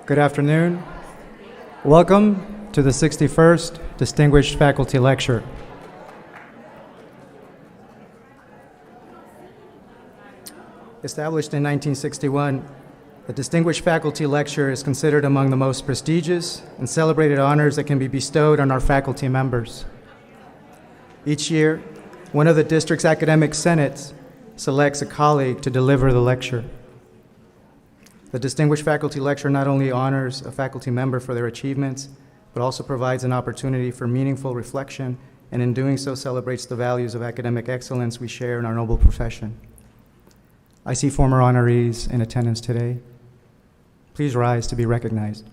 Good afternoon. Welcome to the 61st Distinguished Faculty Lecture. Established in 1961, the Distinguished Faculty Lecture is considered among the most prestigious and celebrated honors that can be bestowed on our faculty members. Each year, one of the district's academic senates selects a colleague to deliver the lecture. The Distinguished Faculty Lecture not only honors a faculty member for their achievements, but also provides an opportunity for meaningful reflection, and in doing so celebrates the values of academic excellence we share in our noble profession. I see former honorees in attendance today. Please rise to be recognized.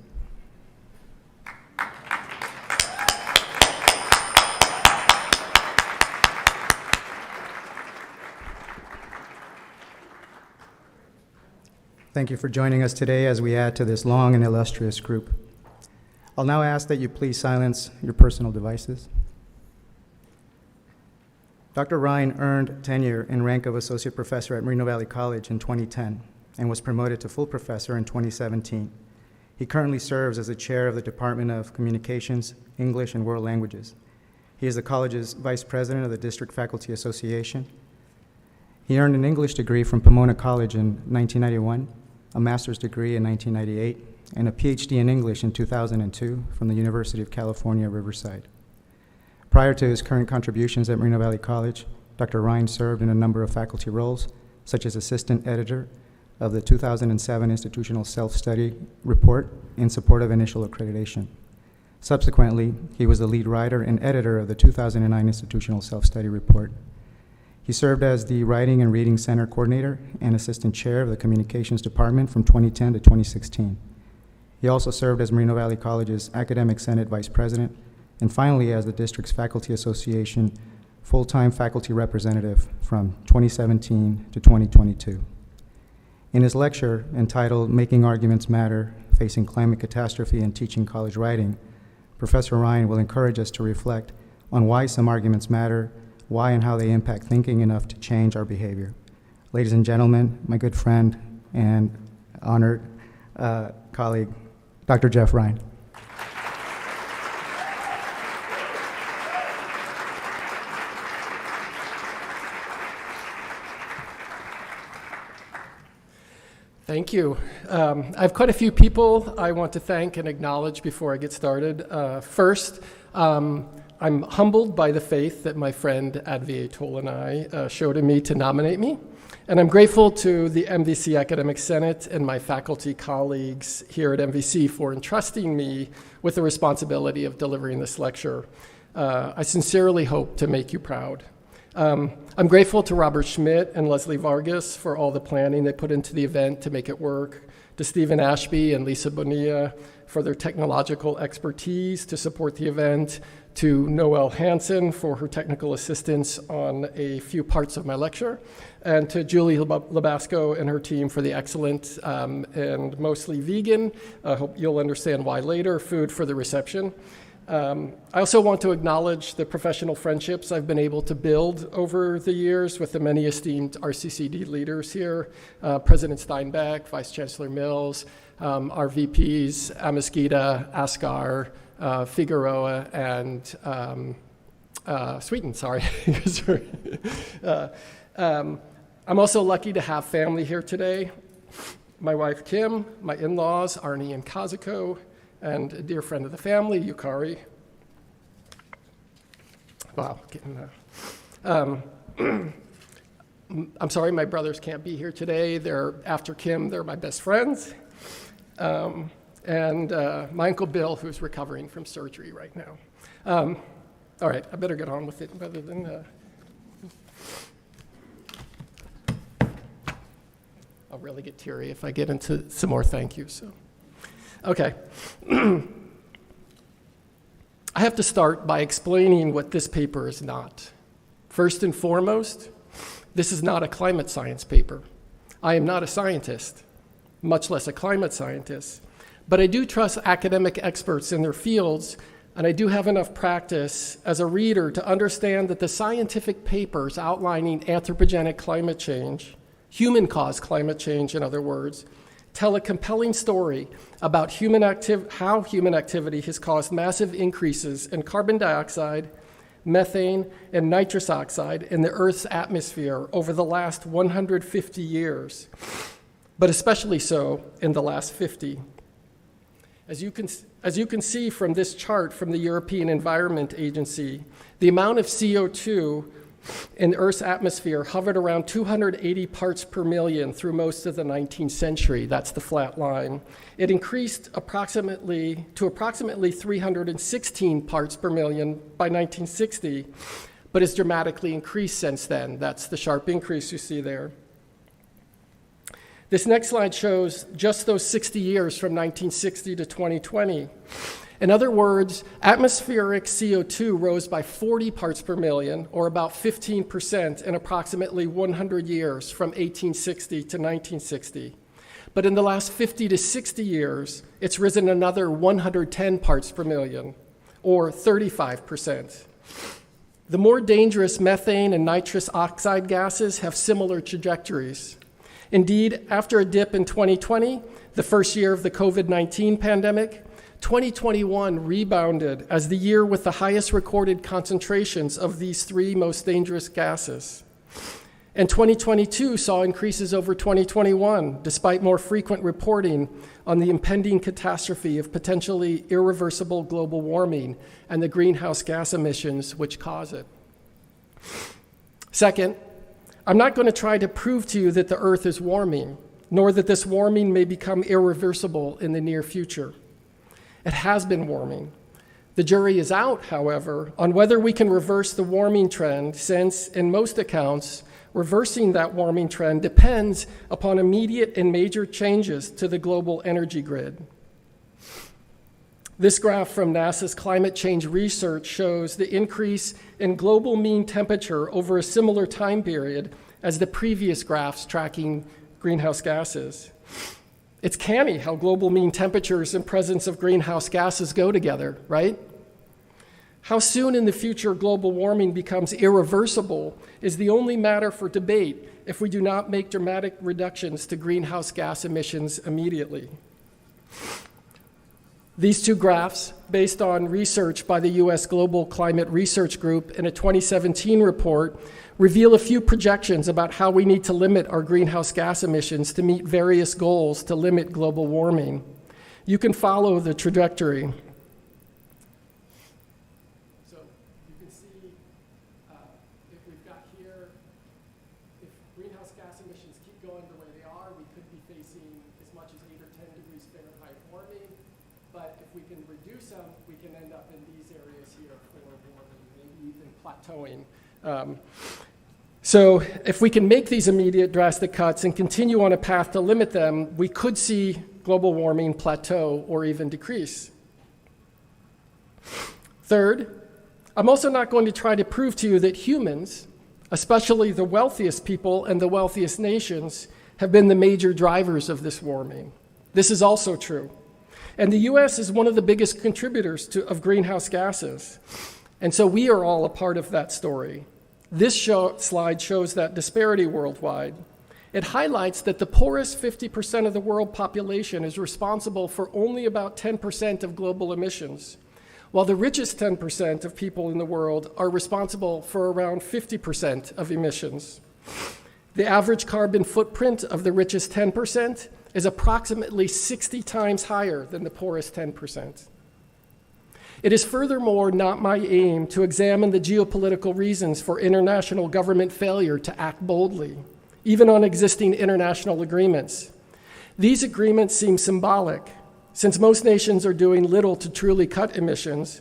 Thank you for joining us today as we add to this long and illustrious group. I'll now ask that you please silence your personal devices. Dr. Rhyne earned tenure in rank of Associate Professor at Moreno Valley College in 2010 and was promoted to full professor in 2017. He currently serves as the chair of the Department of Communications, English, and World Languages. He is the college's vice president of the District Faculty Association. He earned an English degree from Pomona College in 1991, a master's degree in 1998, and a Ph.D. in English in 2002 from the University of California, Riverside. Prior to his current contributions at Moreno Valley College, Dr. Rhyne served in a number of faculty roles, such as assistant editor of the 2007 Institutional Self-Study Report in support of initial accreditation. Subsequently, he was the lead writer and editor of the 2009 Institutional Self-Study Report. He served as the Writing and Reading Center Coordinator and Assistant Chair of the Communications Department from 2010 to 2016. He also served as Moreno Valley College's Academic Senate Vice President, and finally as the district's Faculty Association full-time faculty representative from 2017 to 2022. In his lecture entitled Making Arguments Matter, Facing Climate Catastrophe and Teaching College Writing, Professor Rhyne will encourage us to reflect on why some arguments matter, why and how they impact thinking enough to change our behavior. Ladies and gentlemen, my good friend and honored colleague, Dr. Jeff Rhyne. Thank you. I have quite a few people I want to thank and acknowledge before I get started. First, I'm humbled by the faith that my friend Advie Toll and I showed in me to nominate me. And I'm grateful to the MVC Academic Senate and my faculty colleagues here at MVC for entrusting me with the responsibility of delivering this lecture. I sincerely hope to make you proud. I'm grateful to Robert Schmidt and Leslie Vargas for all the planning they put into the event to make it work, to Stephen Ashby and Lisa Bonilla for their technological expertise to support the event, to Noelle Hansen for her technical assistance on a few parts of my lecture, and to Julie Labasco and her team for the excellent and mostly vegan, I hope you'll understand why later, food for the reception. I also want to acknowledge the professional friendships I've been able to build over the years with the many esteemed RCCD leaders here, President Steinbeck, Vice Chancellor Mills, our VPs, Amisquita, Ascar, Figueroa, and Sweeten, sorry. I'm also lucky to have family here today. My wife, Kim, my in-laws, Arnie and Kazuko, and a dear friend of the family, Yukari. Wow, I'm sorry my brothers can't be here today. They're, after Kim, they're my best friends. And my Uncle Bill, who's recovering from surgery right now. All right, I better get on with it rather than... I'll really get teary if I get into some more thank yous. So. Okay. I have to start by explaining what this paper is not. First and foremost, this is not a climate science paper. I am not a scientist, much less a climate scientist, but I do trust academic experts in their fields, and I do have enough practice as a reader to understand that the scientific papers outlining anthropogenic climate change, human-caused climate change, in other words, tell a compelling story about how human activity has caused massive increases in carbon dioxide, methane, and nitrous oxide in the Earth's atmosphere over the last 150 years, but especially so in the last 50. As you can see from this chart from the European Environment Agency, the amount of CO2 in Earth's atmosphere hovered around 280 parts per million through most of the 19th century. That's the flat line. It increased to approximately 316 parts per million by 1960, but has dramatically increased since then. That's the sharp increase you see there. This next slide shows just those 60 years from 1960 to 2020. In other words, atmospheric CO2 rose by 40 parts per million, or about 15% in approximately 100 years from 1860 to 1960. But in the last 50 to 60 years, it's risen another 110 parts per million, or 35%. The more dangerous methane and nitrous oxide gases have similar trajectories. Indeed, after a dip in 2020, the first year of the COVID-19 pandemic, 2021 rebounded as the year with the highest recorded concentrations of these three most dangerous gases. And 2022 saw increases over 2021, despite more frequent reporting on the impending catastrophe of potentially irreversible global warming and the greenhouse gas emissions which cause it. Second, I'm not going to try to prove to you that the Earth is warming, nor that this warming may become irreversible in the near future. It has been warming. The jury is out, however, on whether we can reverse the warming trend, since, in most accounts, reversing that warming trend depends upon immediate and major changes to the global energy grid. This graph from NASA's climate change research shows the increase in global mean temperature over a similar time period as the previous graphs tracking greenhouse gases. It's canny how global mean temperatures and presence of greenhouse gases go together, right? How soon in the future global warming becomes irreversible is the only matter for debate if we do not make dramatic reductions to greenhouse gas emissions immediately. These two graphs, based on research by the U.S. Global Climate Research Group in a 2017 report, reveal a few projections about how we need to limit our greenhouse gas emissions to meet various goals to limit global warming. You can follow the trajectory. So you can see if we've got here, if greenhouse gas emissions keep going the way they are, we could be facing as much as 8 or 10 degrees Fahrenheit warming. But if we can reduce them, we can end up in these areas here for warming, maybe even plateauing. So if we can make these immediate drastic cuts and continue on a path to limit them, we could see global warming plateau or even decrease. Third, I'm also not going to try to prove to you that humans, especially the wealthiest people and the wealthiest nations, have been the major drivers of this warming. This is also true. And the U.S. is one of the biggest contributors of greenhouse gases. And so we are all a part of that story. This slide shows that disparity worldwide. It highlights that the poorest 50% of the world population is responsible for only about 10% of global emissions, while the richest 10% of people in the world are responsible for around 50% of emissions. The average carbon footprint of the richest 10% is approximately 60 times higher than the poorest 10%. It is furthermore not my aim to examine the geopolitical reasons for international government failure to act boldly, even on existing international agreements. These agreements seem symbolic, since most nations are doing little to truly cut emissions,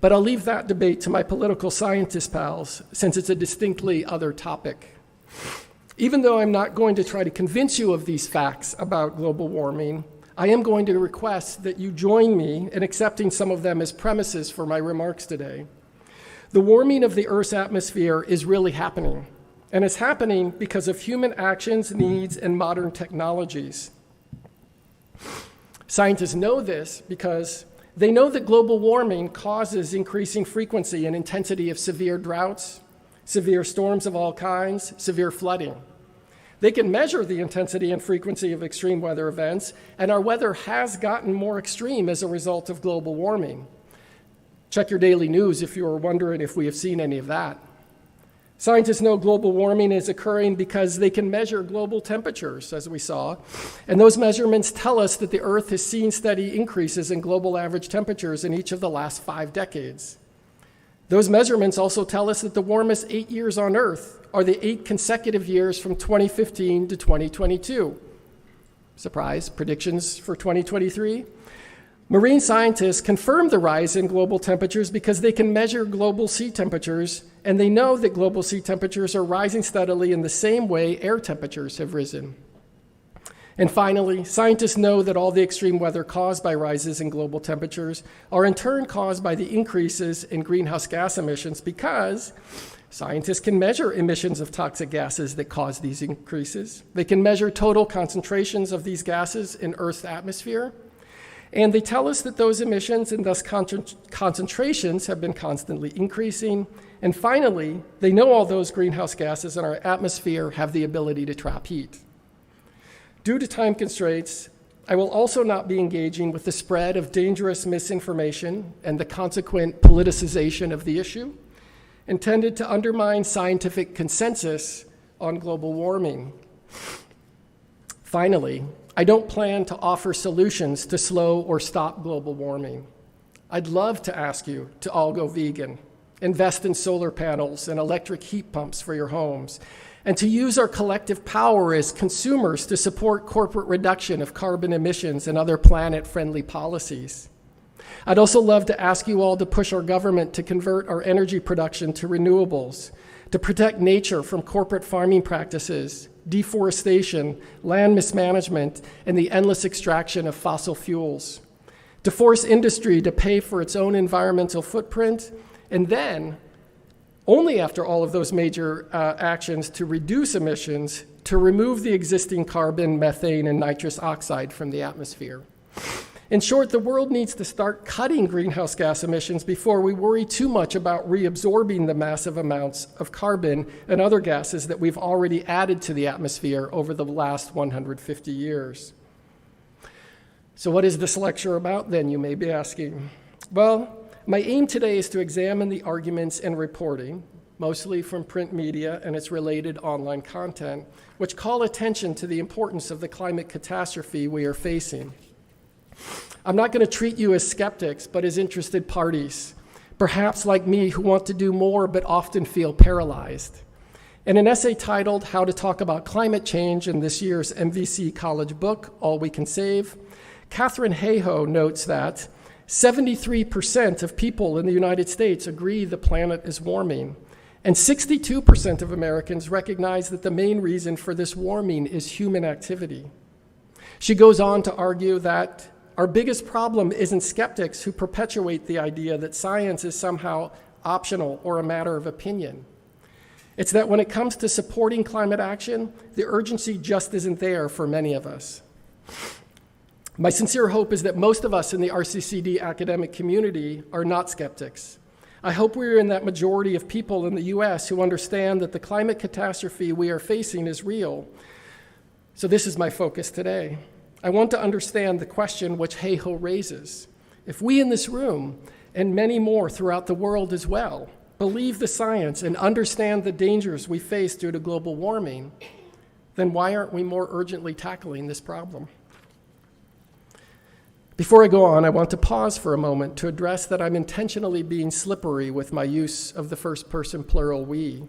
but I'll leave that debate to my political scientist pals, since it's a distinctly other topic. Even though I'm not going to try to convince you of these facts about global warming, I am going to request that you join me in accepting some of them as premises for my remarks today. The warming of the Earth's atmosphere is really happening, and it's happening because of human actions, needs, and modern technologies. Scientists know this because they know that global warming causes increasing frequency and intensity of severe droughts, severe storms of all kinds, severe flooding. They can measure the intensity and frequency of extreme weather events, and our weather has gotten more extreme as a result of global warming. Check your daily news if you are wondering if we have seen any of that. Scientists know global warming is occurring because they can measure global temperatures, as we saw, and those measurements tell us that the Earth has seen steady increases in global average temperatures in each of the last 5 decades. Those measurements also tell us that the warmest 8 years on Earth are the 8 consecutive years from 2015 to 2022. Surprise, predictions for 2023? Marine scientists confirm the rise in global temperatures because they can measure global sea temperatures, and they know that global sea temperatures are rising steadily in the same way air temperatures have risen. And finally, scientists know that all the extreme weather caused by rises in global temperatures are in turn caused by the increases in greenhouse gas emissions because scientists can measure emissions of toxic gases that cause these increases. They can measure total concentrations of these gases in Earth's atmosphere. And they tell us that those emissions and thus concentrations have been constantly increasing. And finally, they know all those greenhouse gases in our atmosphere have the ability to trap heat. Due to time constraints, I will also not be engaging with the spread of dangerous misinformation and the consequent politicization of the issue, intended to undermine scientific consensus on global warming. Finally, I don't plan to offer solutions to slow or stop global warming. I'd love to ask you to all go vegan, invest in solar panels and electric heat pumps for your homes, and to use our collective power as consumers to support corporate reduction of carbon emissions and other planet-friendly policies. I'd also love to ask you all to push our government to convert our energy production to renewables, to protect nature from corporate farming practices, deforestation, land mismanagement, and the endless extraction of fossil fuels, to force industry to pay for its own environmental footprint, and then, only after all of those major actions to reduce emissions, to remove the existing carbon, methane, and nitrous oxide from the atmosphere. In short, the world needs to start cutting greenhouse gas emissions before we worry too much about reabsorbing the massive amounts of carbon and other gases that we've already added to the atmosphere over the last 150 years. So what is this lecture about then, you may be asking? Well, my aim today is to examine the arguments and reporting, mostly from print media and its related online content, which call attention to the importance of the climate catastrophe we are facing. I'm not going to treat you as skeptics, but as interested parties, perhaps like me, who want to do more but often feel paralyzed. In an essay titled How to Talk About Climate Change in this year's MVC College book, All We Can Save, Katherine Hayhoe notes that 73% of people in the United States agree the planet is warming, and 62% of Americans recognize that the main reason for this warming is human activity. She goes on to argue that our biggest problem isn't skeptics who perpetuate the idea that science is somehow optional or a matter of opinion. It's that when it comes to supporting climate action, the urgency just isn't there for many of us. My sincere hope is that most of us in the RCCD academic community are not skeptics. I hope we're in that majority of people in the US who understand that the climate catastrophe we are facing is real. So this is my focus today. I want to understand the question which Hayhoe raises. If we in this room, and many more throughout the world as well, believe the science and understand the dangers we face due to global warming, then why aren't we more urgently tackling this problem? Before I go on, I want to pause for a moment to address that I'm intentionally being slippery with my use of the first person plural we.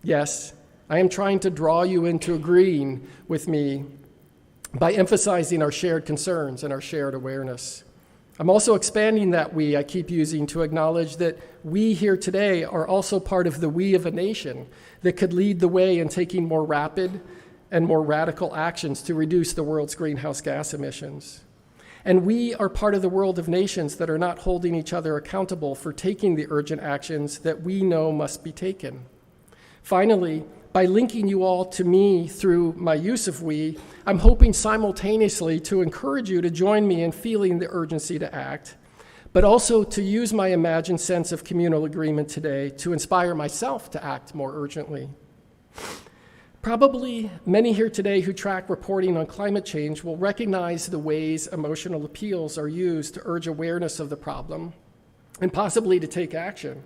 Yes, I am trying to draw you into agreeing with me by emphasizing our shared concerns and our shared awareness. I'm also expanding that we I keep using to acknowledge that we here today are also part of the we of a nation that could lead the way in taking more rapid and more radical actions to reduce the world's greenhouse gas emissions. And we are part of the world of nations that are not holding each other accountable for taking the urgent actions that we know must be taken. Finally, by linking you all to me through my use of we, I'm hoping simultaneously to encourage you to join me in feeling the urgency to act, but also to use my imagined sense of communal agreement today to inspire myself to act more urgently. Probably many here today who track reporting on climate change will recognize the ways emotional appeals are used to urge awareness of the problem and possibly to take action.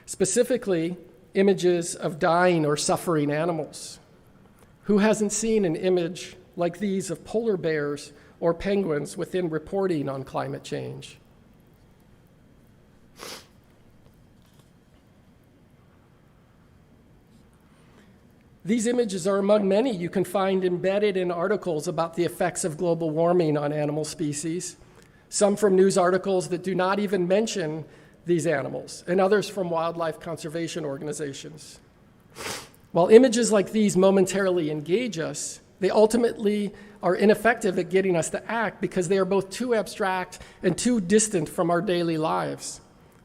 Specifically, images of dying or suffering animals. Who hasn't seen an image like these of polar bears or penguins within reporting on climate change? These images are among many you can find embedded in articles about the effects of global warming on animal species, some from news articles that do not even mention these animals, and others from wildlife conservation organizations. While images like these momentarily engage us, they ultimately are ineffective at getting us to act because they are both too abstract and too distant from our daily lives.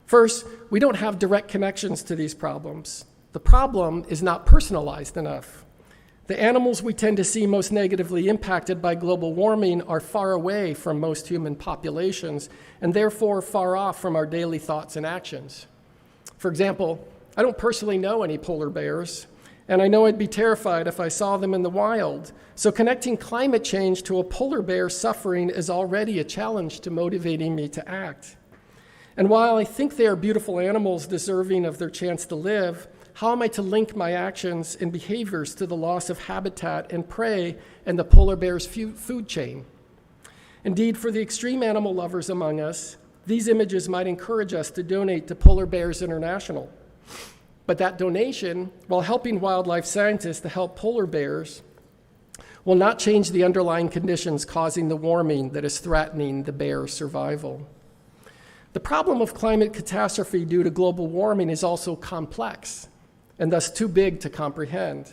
First, we don't have direct connections to these problems. The problem is not personalized enough. The animals we tend to see most negatively impacted by global warming are far away from most human populations and therefore far off from our daily thoughts and actions. For example, I don't personally know any polar bears, and I know I'd be terrified if I saw them in the wild. So connecting climate change to a polar bear suffering is already a challenge to motivating me to act. And while I think they are beautiful animals deserving of their chance to live, how am I to link my actions and behaviors to the loss of habitat and prey and the polar bear's food chain? Indeed, for the extreme animal lovers among us, these images might encourage us to donate to Polar Bears International. But that donation, while helping wildlife scientists to help polar bears, will not change the underlying conditions causing the warming that is threatening the bear's survival. The problem of climate catastrophe due to global warming is also complex, and thus too big to comprehend.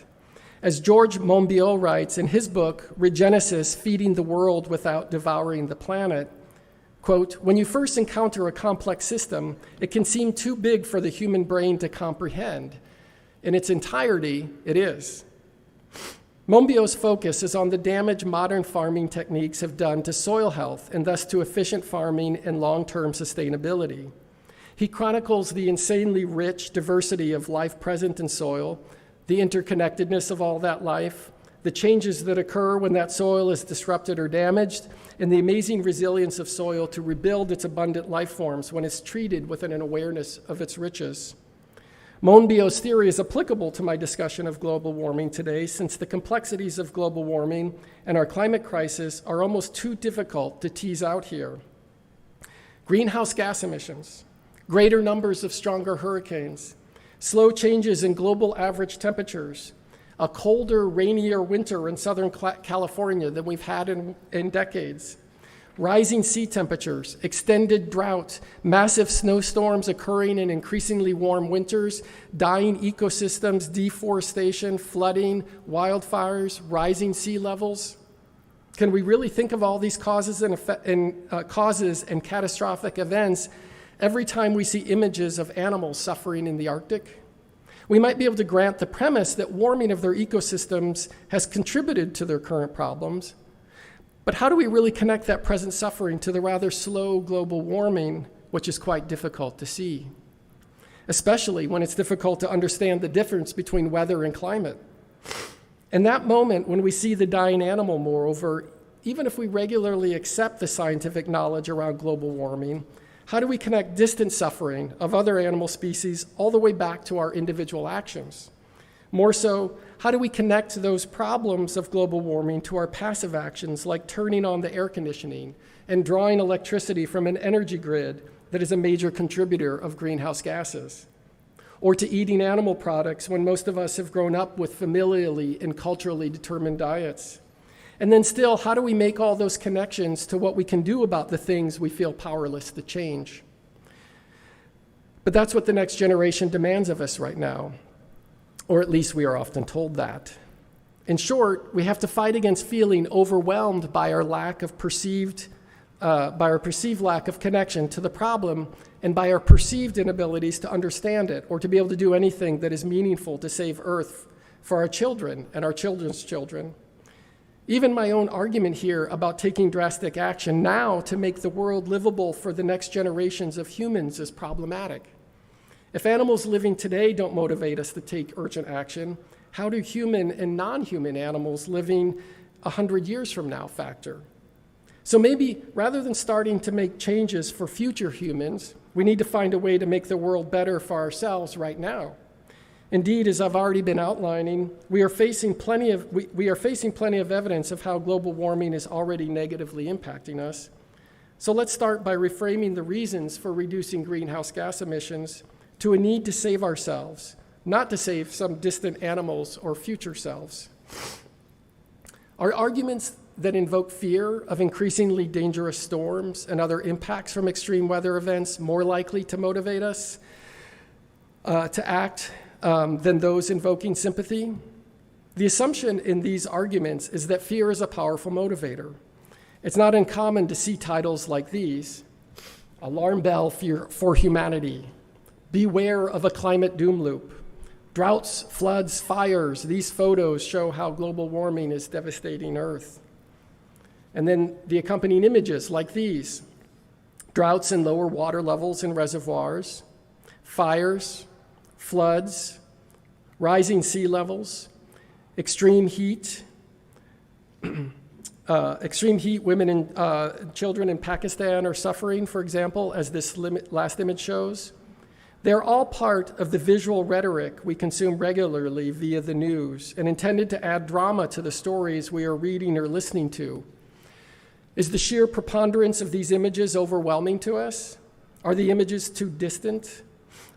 As George Monbiot writes in his book, Regenesis, Feeding the World Without Devouring the Planet, quote, when you first encounter a complex system, it can seem too big for the human brain to comprehend. In its entirety, it is. Monbiot's focus is on the damage modern farming techniques have done to soil health and thus to efficient farming and long-term sustainability. He chronicles the insanely rich diversity of life present in soil, the interconnectedness of all that life, the changes that occur when that soil is disrupted or damaged, and the amazing resilience of soil to rebuild its abundant life forms when it's treated with an awareness of its riches. Monbiot's theory is applicable to my discussion of global warming today, since the complexities of global warming and our climate crisis are almost too difficult to tease out here. Greenhouse gas emissions, greater numbers of stronger hurricanes, slow changes in global average temperatures, a colder, rainier winter in Southern California than we've had in decades, rising sea temperatures, extended drought, massive snowstorms occurring in increasingly warm winters, dying ecosystems, deforestation, flooding, wildfires, rising sea levels. Can we really think of all these causes and catastrophic events every time we see images of animals suffering in the Arctic? We might be able to grant the premise that warming of their ecosystems has contributed to their current problems, but how do we really connect that present suffering to the rather slow global warming, which is quite difficult to see, especially when it's difficult to understand the difference between weather and climate? In that moment, when we see the dying animal, moreover, even if we regularly accept the scientific knowledge around global warming, how do we connect distant suffering of other animal species all the way back to our individual actions? More so, how do we connect those problems of global warming to our passive actions, like turning on the air conditioning and drawing electricity from an energy grid that is a major contributor of greenhouse gases? Or to eating animal products when most of us have grown up with familially and culturally determined diets? And then still, how do we make all those connections to what we can do about the things we feel powerless to change? But that's what the next generation demands of us right now, or at least we are often told that. In short, we have to fight against feeling overwhelmed by our perceived lack of connection to the problem and by our perceived inabilities to understand it or to be able to do anything that is meaningful to save Earth for our children and our children's children. Even my own argument here about taking drastic action now to make the world livable for the next generations of humans is problematic. If animals living today don't motivate us to take urgent action, How do human and non-human animals living 100 years from now factor? So maybe rather than starting to make changes for future humans, we need to find a way to make the world better for ourselves right now. Indeed, as I've already been outlining, we are facing plenty of evidence of how global warming is already negatively impacting us. So let's start by reframing the reasons for reducing greenhouse gas emissions to a need to save ourselves, not to save some distant animals or future selves. Are arguments that invoke fear of increasingly dangerous storms and other impacts from extreme weather events more likely to motivate us to act than those invoking sympathy? The assumption in these arguments is that fear is a powerful motivator. It's not uncommon to see titles like these: Alarm Bell for Humanity, Beware of a Climate Doom Loop, Droughts, Floods, Fires. These photos show how global warming is devastating Earth. And then the accompanying images like these: droughts and lower water levels in reservoirs, fires, floods, rising sea levels, extreme heat, women and children in Pakistan are suffering, for example, as this last image shows. They're all part of the visual rhetoric we consume regularly via the news and intended to add drama to the stories we are reading or listening to. Is the sheer preponderance of these images overwhelming to us? Are the images too distant?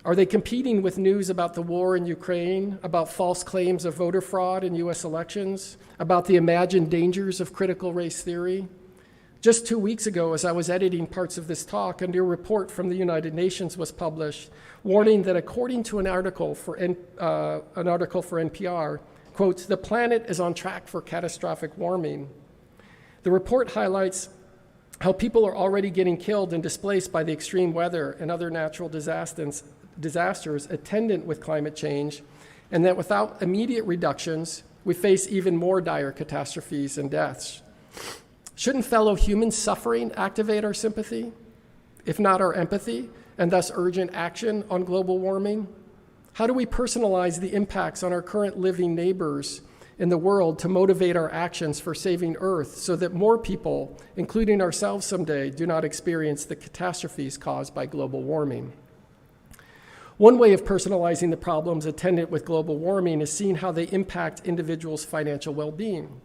Are they competing with news about the war in Ukraine, about false claims of voter fraud in US elections, about the imagined dangers of critical race theory? Just 2 weeks ago, as I was editing parts of this talk, a new report from the United Nations was published, warning that according to an article for NPR, quote, "The planet is on track for catastrophic warming." The report highlights how people are already getting killed and displaced by the extreme weather and other natural disasters attendant with climate change, and that without immediate reductions, we face even more dire catastrophes and deaths. Shouldn't fellow human suffering activate our sympathy, if not our empathy, and thus urgent action on global warming? How do we personalize the impacts on our current living neighbors in the world to motivate our actions for saving Earth so that more people, including ourselves someday, do not experience the catastrophes caused by global warming? One way of personalizing the problems attendant with global warming is seeing how they impact individuals' financial well-being.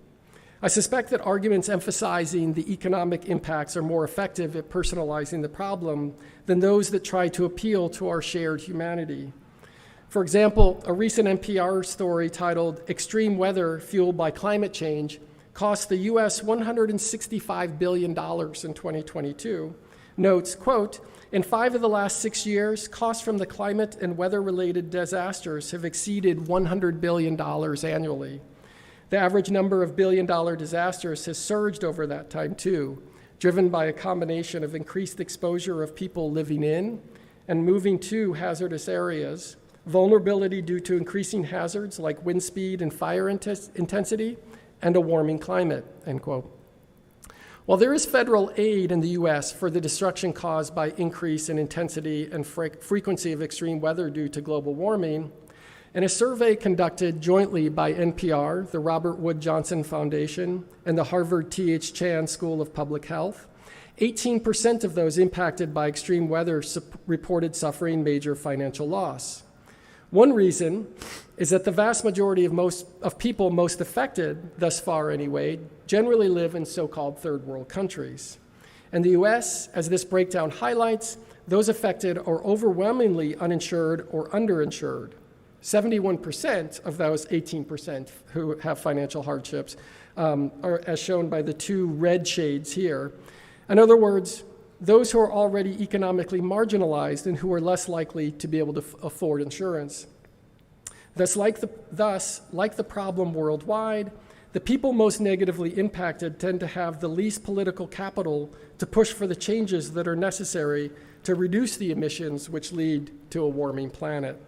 I suspect that arguments emphasizing the economic impacts are more effective at personalizing the problem than those that try to appeal to our shared humanity. For example, a recent NPR story titled "Extreme Weather Fueled by Climate Change" cost the US $165 billion in 2022, notes, quote, "In 5 of the last 6 years, costs from the climate and weather-related disasters have exceeded $100 billion annually. The average number of billion-dollar disasters has surged over that time too, driven by a combination of increased exposure of people living in and moving to hazardous areas, vulnerability due to increasing hazards like wind speed and fire intensity, and a warming climate," end quote. While there is federal aid in the US for the destruction caused by increase in intensity and frequency of extreme weather due to global warming, in a survey conducted jointly by NPR, the Robert Wood Johnson Foundation, and the Harvard T.H. Chan School of Public Health, 18% of those impacted by extreme weather reported suffering major financial loss. One reason is that the vast majority of people most affected, thus far anyway, generally live in so-called third world countries. In the US, as this breakdown highlights, those affected are overwhelmingly uninsured or underinsured. 71% of those 18% who have financial hardships are as shown by the 2 red shades here. In other words, those who are already economically marginalized and who are less likely to be able to afford insurance. Thus, like the problem worldwide, the people most negatively impacted tend to have the least political capital to push for the changes that are necessary to reduce the emissions which lead to a warming planet.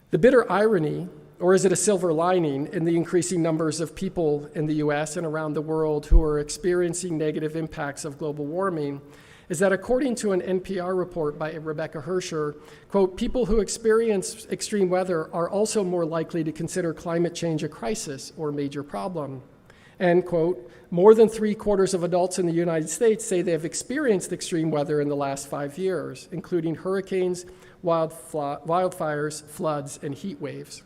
The bitter irony, or is it a silver lining, in the increasing numbers of people in the US and around the world who are experiencing negative impacts of global warming, is that according to an NPR report by Rebecca Hersher, quote, people who experience extreme weather are also more likely to consider climate change a crisis or major problem. And, quote, more than 3/4 of adults in the United States say they have experienced extreme weather in the last 5 years, including hurricanes, wildfires, floods, and heat waves.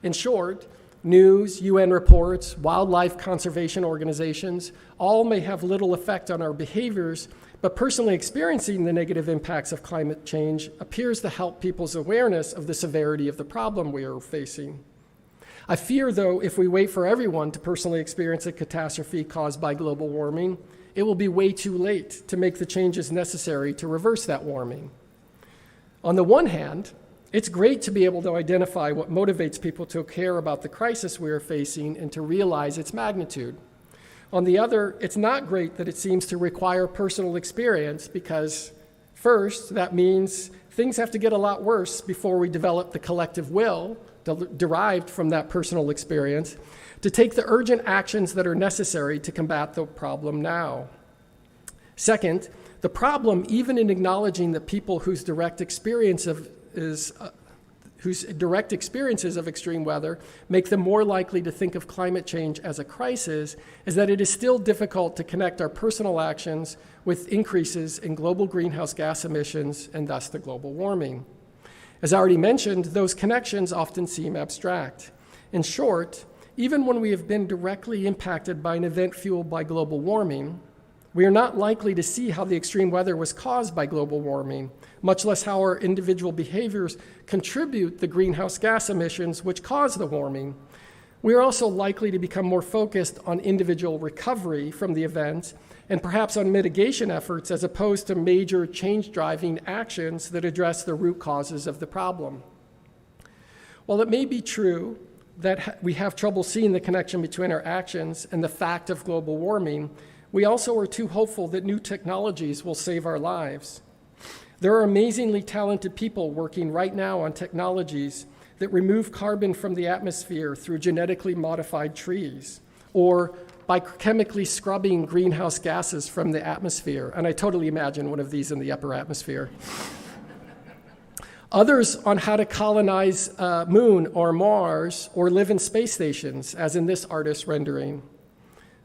In short, news, UN reports, wildlife conservation organizations all may have little effect on our behaviors, but personally experiencing the negative impacts of climate change appears to help people's awareness of the severity of the problem we are facing. I fear, though, if we wait for everyone to personally experience a catastrophe caused by global warming, it will be way too late to make the changes necessary to reverse that warming. On the one hand, it's great to be able to identify what motivates people to care about the crisis we are facing and to realize its magnitude. On the other, it's not great that it seems to require personal experience because, first, that means things have to get a lot worse before we develop the collective will derived from that personal experience to take the urgent actions that are necessary to combat the problem now. Second, the problem, even in acknowledging that people whose direct experiences of extreme weather make them more likely to think of climate change as a crisis, is that it is still difficult to connect our personal actions with increases in global greenhouse gas emissions and thus to global warming. As I already mentioned, those connections often seem abstract. In short, even when we have been directly impacted by an event fueled by global warming, we are not likely to see how the extreme weather was caused by global warming, much less how our individual behaviors contribute the greenhouse gas emissions which cause the warming. We are also likely to become more focused on individual recovery from the event and perhaps on mitigation efforts as opposed to major change-driving actions that address the root causes of the problem. While it may be true that we have trouble seeing the connection between our actions and the fact of global warming, we also are too hopeful that new technologies will save our lives. There are amazingly talented people working right now on technologies that remove carbon from the atmosphere through genetically modified trees, or by chemically scrubbing greenhouse gases from the atmosphere. And I totally imagine one of these in the upper atmosphere. Others on how to colonize Moon or Mars or live in space stations, as in this artist's rendering.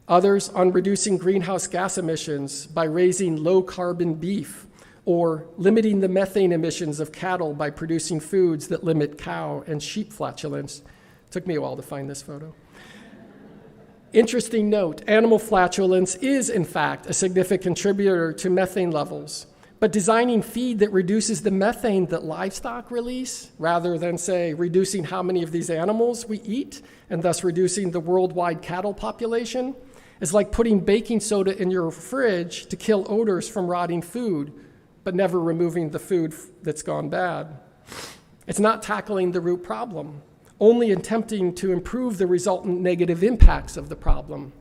Others on reducing greenhouse gas emissions by raising low-carbon beef or limiting the methane emissions of cattle by producing foods that limit cow and sheep flatulence. Took me a while to find this photo. Interesting note, animal flatulence is, in fact, a significant contributor to methane levels, but designing feed that reduces the methane that livestock release, rather than, say, reducing how many of these animals we eat, and thus reducing the worldwide cattle population, is like putting baking soda in your fridge to kill odors from rotting food, but never removing the food that's gone bad. It's not tackling the root problem, only attempting to improve the resultant negative impacts of the problem.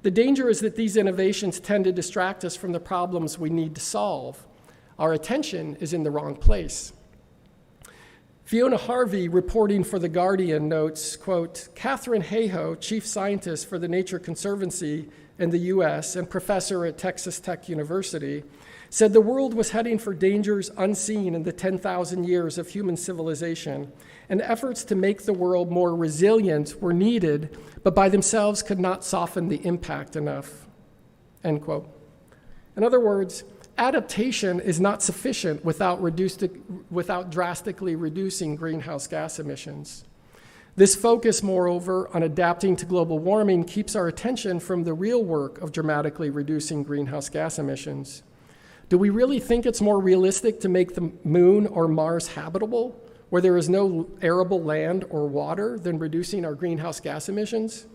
The danger is that these innovations tend to distract us from the problems we need to solve. Our attention is in the wrong place. Fiona Harvey, reporting for The Guardian, notes, quote, Catherine Hayhoe, chief scientist for the Nature Conservancy in the US and professor at Texas Tech University, said the world was heading for dangers unseen in the 10,000 years of human civilization, and efforts to make the world more resilient were needed, but by themselves could not soften the impact enough, end quote. In other words, adaptation is not sufficient without drastically reducing greenhouse gas emissions. This focus, moreover, on adapting to global warming keeps our attention from the real work of dramatically reducing greenhouse gas emissions. Do we really think it's more realistic to make the Moon or Mars habitable, where there is no arable land or water, than reducing our greenhouse gas emissions?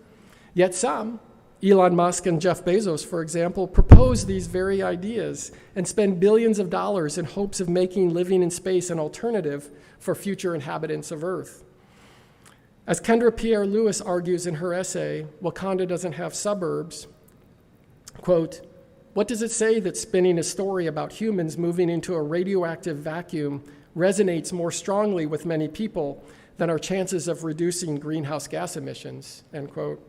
Yet some, Elon Musk and Jeff Bezos, for example, propose these very ideas and spend billions of dollars in hopes of making living in space an alternative for future inhabitants of Earth. As Kendra Pierre Lewis argues in her essay, Wakanda Doesn't Have Suburbs, quote, what does it say that spinning a story about humans moving into a radioactive vacuum resonates more strongly with many people than our chances of reducing greenhouse gas emissions, end quote.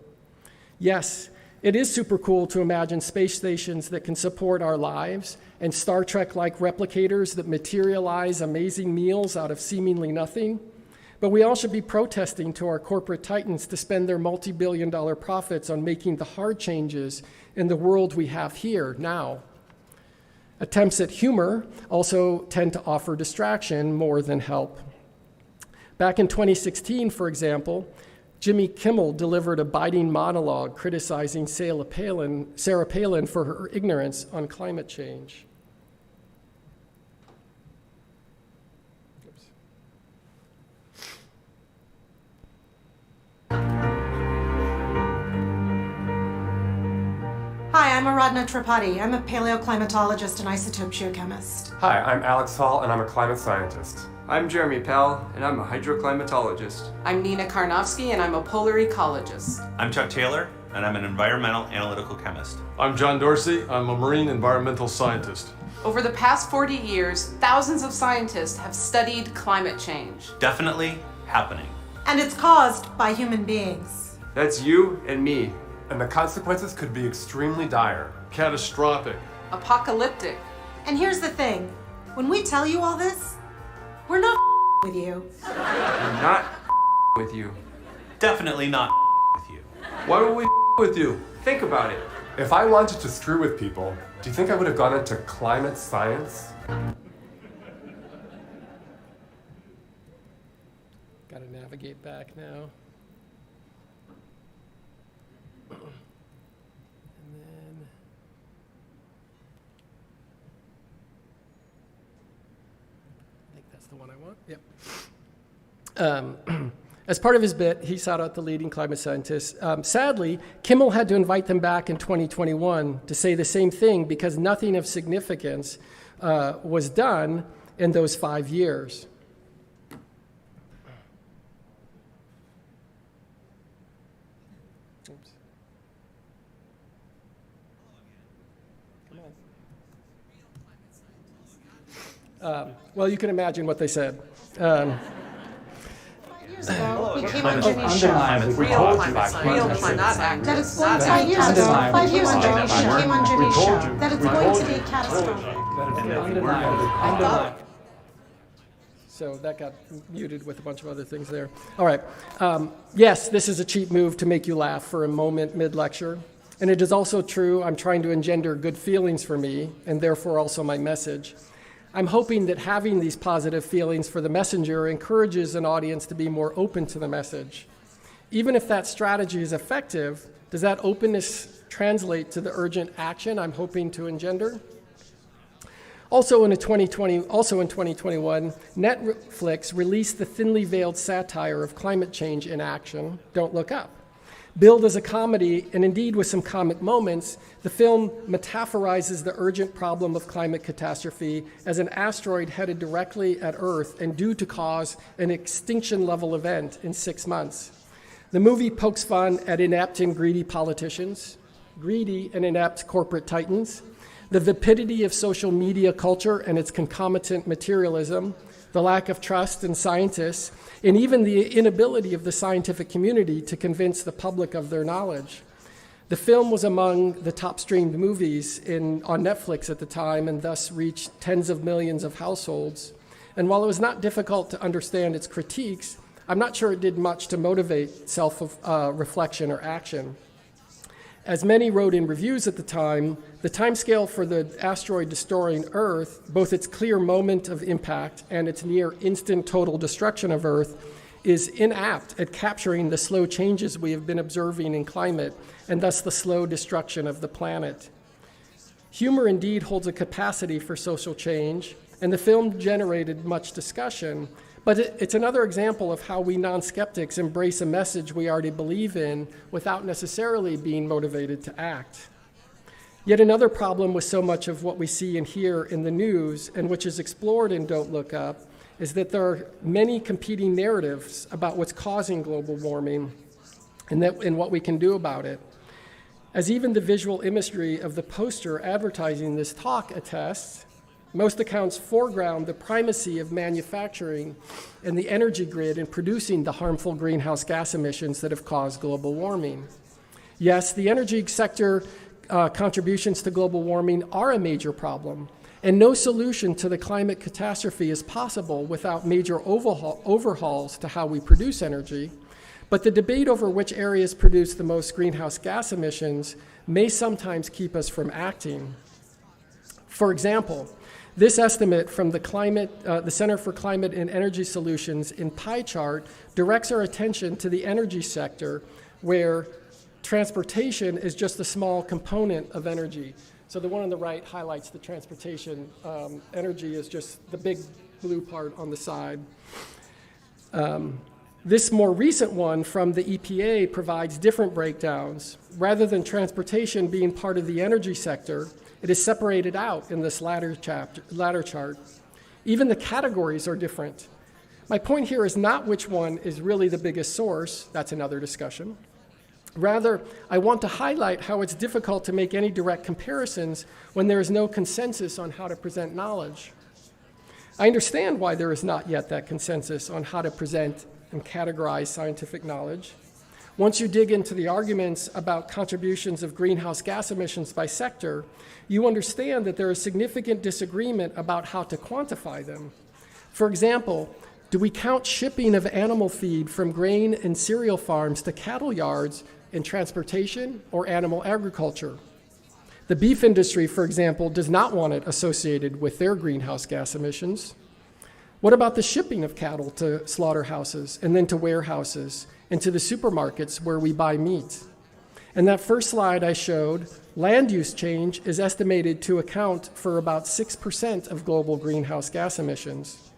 Yes, It is super cool to imagine space stations that can support our lives and Star Trek-like replicators that materialize amazing meals out of seemingly nothing. But we all should be protesting to our corporate titans to spend their multi-billion-dollar profits on making the hard changes in the world we have here now. Attempts at humor also tend to offer distraction more than help. Back in 2016, for example, Jimmy Kimmel delivered a biting monologue criticizing Sarah Palin for her ignorance on climate change. Hi, I'm Aradhana Tripathi. I'm a paleoclimatologist and isotope geochemist. Hi, I'm Alex Hall, and I'm a climate scientist. I'm Jeremy Pell, and I'm a hydroclimatologist. I'm Nina Karnofsky, and I'm a polar ecologist. I'm Chuck Taylor, and I'm an environmental analytical chemist. I'm John Dorsey. I'm a marine environmental scientist. Over the past 40 years, thousands of scientists have studied climate change. Definitely happening. And it's caused by human beings. That's you and me. And the consequences could be extremely dire. Catastrophic. Apocalyptic. And here's the thing. When we tell you all this, we're not with you. I'm not with you. Definitely not with you. Why would we with you? Think about it. If I wanted to screw with people, do you think I would have gone into climate science? Got to navigate back now. And then I think that's the one I want. Yep. As part of his bit, he sought out the leading climate scientists. Sadly, Kimmel had to invite them back in 2021 to say the same thing because nothing of significance was done in those 5 years. Oops. Come on. Well, you can imagine what they said. Years ago, we came on Jimmy's show. Real climate science, not active. That it's going to 5 years ago. 5 years ago, we came on Jimmy's show. That it's going to be catastrophic. So that got muted with a bunch of other things there. All right. Yes, this is a cheap move to make you laugh for a moment mid-lecture. And it is also true I'm trying to engender good feelings for me, and therefore also my message. I'm hoping that having these positive feelings for the messenger encourages an audience to be more open to the message. Even if that strategy is effective, does that openness translate to the urgent action I'm hoping to engender? Also in 2021, Netflix released the thinly veiled satire of climate change in action, Don't Look Up. Billed as a comedy, and indeed with some comic moments, the film metaphorizes the urgent problem of climate catastrophe as an asteroid headed directly at Earth and due to cause an extinction-level event in 6 months. The movie pokes fun at inept and greedy politicians, greedy and inept corporate titans, the vapidity of social media culture and its concomitant materialism, the lack of trust in scientists, and even the inability of the scientific community to convince the public of their knowledge. The film was among the top streamed movies on Netflix at the time and thus reached tens of millions of households. And while it was not difficult to understand its critiques, I'm not sure it did much to motivate self-reflection or action. As many wrote in reviews at the time, the timescale for the asteroid destroying Earth, both its clear moment of impact and its near instant total destruction of Earth, is inapt at capturing the slow changes we have been observing in climate and thus the slow destruction of the planet. Humor indeed holds a capacity for social change, and the film generated much discussion, but it's another example of how we non-skeptics embrace a message we already believe in without necessarily being motivated to act. Yet another problem with so much of what we see and hear in the news, and which is explored in Don't Look Up, is that there are many competing narratives about what's causing global warming and what we can do about it. As even the visual imagery of the poster advertising this talk attests, most accounts foreground the primacy of manufacturing and the energy grid in producing the harmful greenhouse gas emissions that have caused global warming. Yes, the energy sector contributions to global warming are a major problem, and no solution to the climate catastrophe is possible without major overhauls to how we produce energy. But the debate over which areas produce the most greenhouse gas emissions may sometimes keep us from acting. For example, this estimate from the Center for Climate and Energy Solutions in pie chart directs our attention to the energy sector, where transportation is just a small component of energy. So the one on the right highlights the transportation. Energy is just the big blue part on the side. This more recent one from the EPA provides different breakdowns. Rather than transportation being part of the energy sector, it is separated out in this latter chart. Even the categories are different. My point here is not which one is really the biggest source. That's another discussion. Rather, I want to highlight how it's difficult to make any direct comparisons when there is no consensus on how to present knowledge. I understand why there is not yet that consensus on how to present and categorize scientific knowledge. Once you dig into the arguments about contributions of greenhouse gas emissions by sector, you understand that there is significant disagreement about how to quantify them. For example, do we count shipping of animal feed from grain and cereal farms to cattle yards in transportation or animal agriculture? The beef industry, for example, does not want it associated with their greenhouse gas emissions. What about the shipping of cattle to slaughterhouses and then to warehouses and to the supermarkets where we buy meat? In that first slide I showed, land use change is estimated to account for about 6% of global greenhouse gas emissions.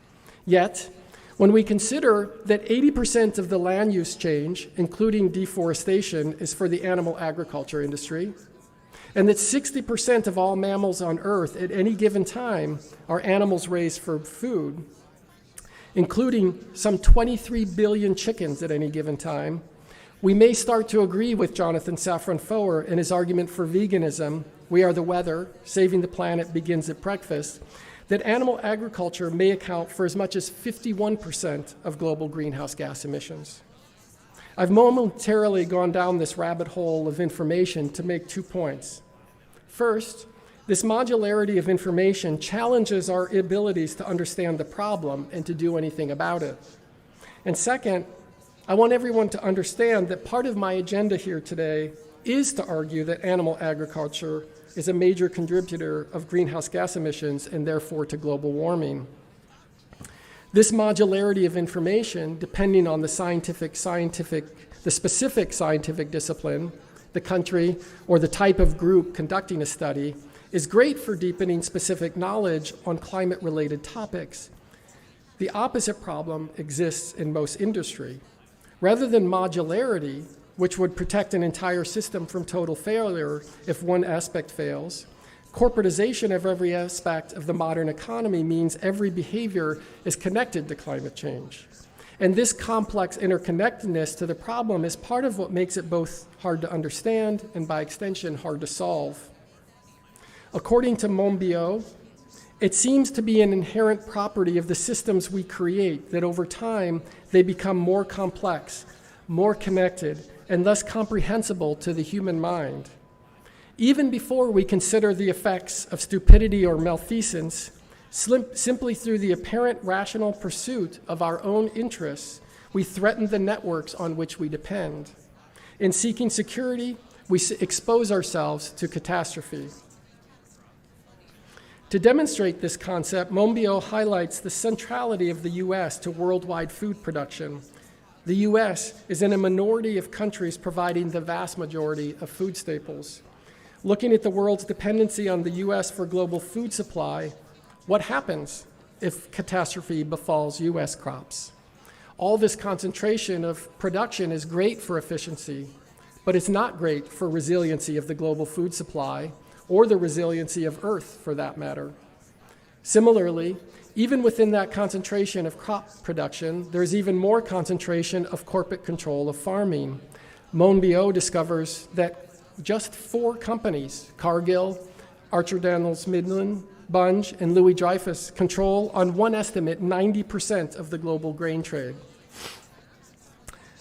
Yet, when we consider that 80% of the land use change, including deforestation, is for the animal agriculture industry, and that 60% of all mammals on Earth at any given time are animals raised for food, including some 23 billion chickens at any given time, we may start to agree with Jonathan Safran Foer in his argument for veganism, we are the weather, saving the planet begins at breakfast, that animal agriculture may account for as much as 51% of global greenhouse gas emissions. I've momentarily gone down this rabbit hole of information to make 2 points. First, this modularity of information challenges our abilities to understand the problem and to do anything about it. And second, I want everyone to understand that part of my agenda here today is to argue that animal agriculture is a major contributor of greenhouse gas emissions and therefore to global warming. This modularity of information, depending on the specific scientific discipline, the country, or the type of group conducting a study, is great for deepening specific knowledge on climate-related topics. The opposite problem exists in most industry. Rather than modularity, which would protect an entire system from total failure if one aspect fails, corporatization of every aspect of the modern economy means every behavior is connected to climate change. And this complex interconnectedness to the problem is part of what makes it both hard to understand and, by extension, hard to solve. According to Monbiot, it seems to be an inherent property of the systems we create that over time they become more complex, more connected, and less comprehensible to the human mind. Even before we consider the effects of stupidity or malfeasance, simply through the apparent rational pursuit of our own interests, we threaten the networks on which we depend. In seeking security, we expose ourselves to catastrophe. To demonstrate this concept, Monbiot highlights the centrality of the U.S. to worldwide food production. The U.S. is in a minority of countries providing the vast majority of food staples. Looking at the world's dependency on the U.S. for global food supply, what happens if catastrophe befalls U.S. crops? All this concentration of production is great for efficiency, but it's not great for resiliency of the global food supply or the resiliency of Earth, for that matter. Similarly, even within that concentration of crop production, there's even more concentration of corporate control of farming. Monbiot discovers that just 4 companies, Cargill, Archer Daniels Midland, Bunge, and Louis Dreyfus, control, on one estimate, 90% of the global grain trade.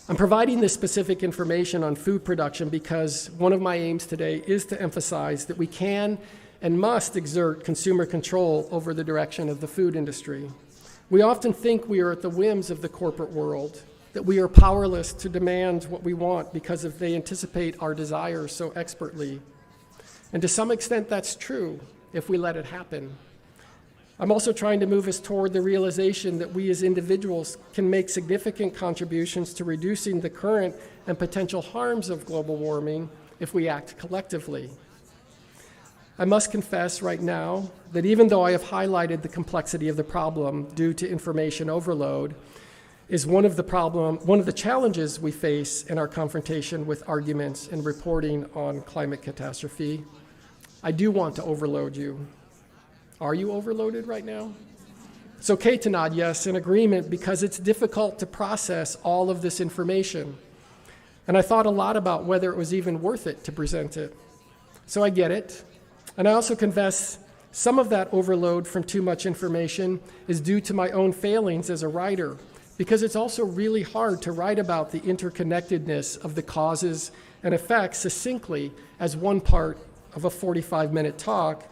I'm providing this specific information on food production because one of my aims today is to emphasize that we can and must exert consumer control over the direction of the food industry. We often think we are at the whims of the corporate world, that we are powerless to demand what we want because they anticipate our desires so expertly. And to some extent, that's true if we let it happen. I'm also trying to move us toward the realization that we as individuals can make significant contributions to reducing the current and potential harms of global warming if we act collectively. I must confess right now that even though I have highlighted the complexity of the problem due to information overload, is one of the challenges we face in our confrontation with arguments and reporting on climate catastrophe. I do want to overload you. Are you overloaded right now? It's okay to nod yes in agreement because it's difficult to process all of this information. And I thought a lot about whether it was even worth it to present it. So I get it. And I also confess some of that overload from too much information is due to my own failings as a writer, because it's also really hard to write about the interconnectedness of the causes and effects succinctly as one part of a 45-minute talk,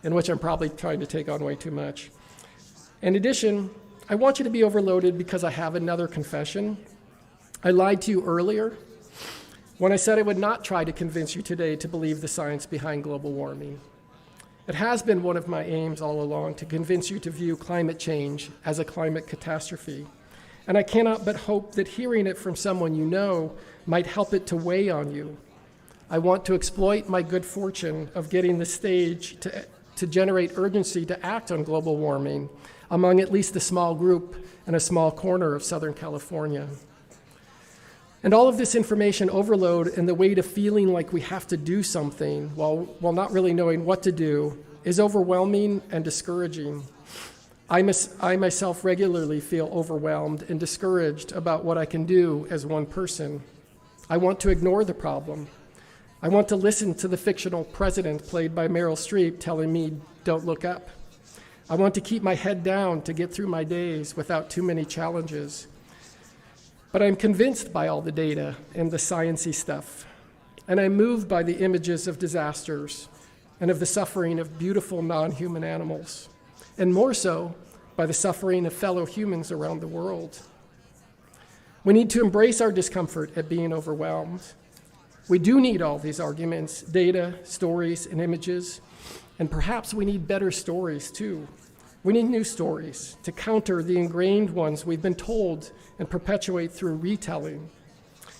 in which I'm probably trying to take on way too much. In addition, I want you to be overloaded because I have another confession. I lied to you earlier when I said I would not try to convince you today to believe the science behind global warming. It has been one of my aims all along to convince you to view climate change as a climate catastrophe. And I cannot but hope that hearing it from someone you know might help it to weigh on you. I want to exploit my good fortune of getting the stage to generate urgency to act on global warming among at least a small group in a small corner of Southern California. And all of this information overload and the weight of feeling like we have to do something while not really knowing what to do is overwhelming and discouraging. I myself regularly feel overwhelmed and discouraged about what I can do as one person. I want to ignore the problem. I want to listen to the fictional president played by Meryl Streep telling me, "Don't look up." I want to keep my head down to get through my days without too many challenges. But I'm convinced by all the data and the sciencey stuff, and I'm moved by the images of disasters and of the suffering of beautiful non-human animals, and more so by the suffering of fellow humans around the world. We need to embrace our discomfort at being overwhelmed. We do need all these arguments, data, stories, and images, and perhaps we need better stories too. We need new stories to counter the ingrained ones we've been told and perpetuate through retelling.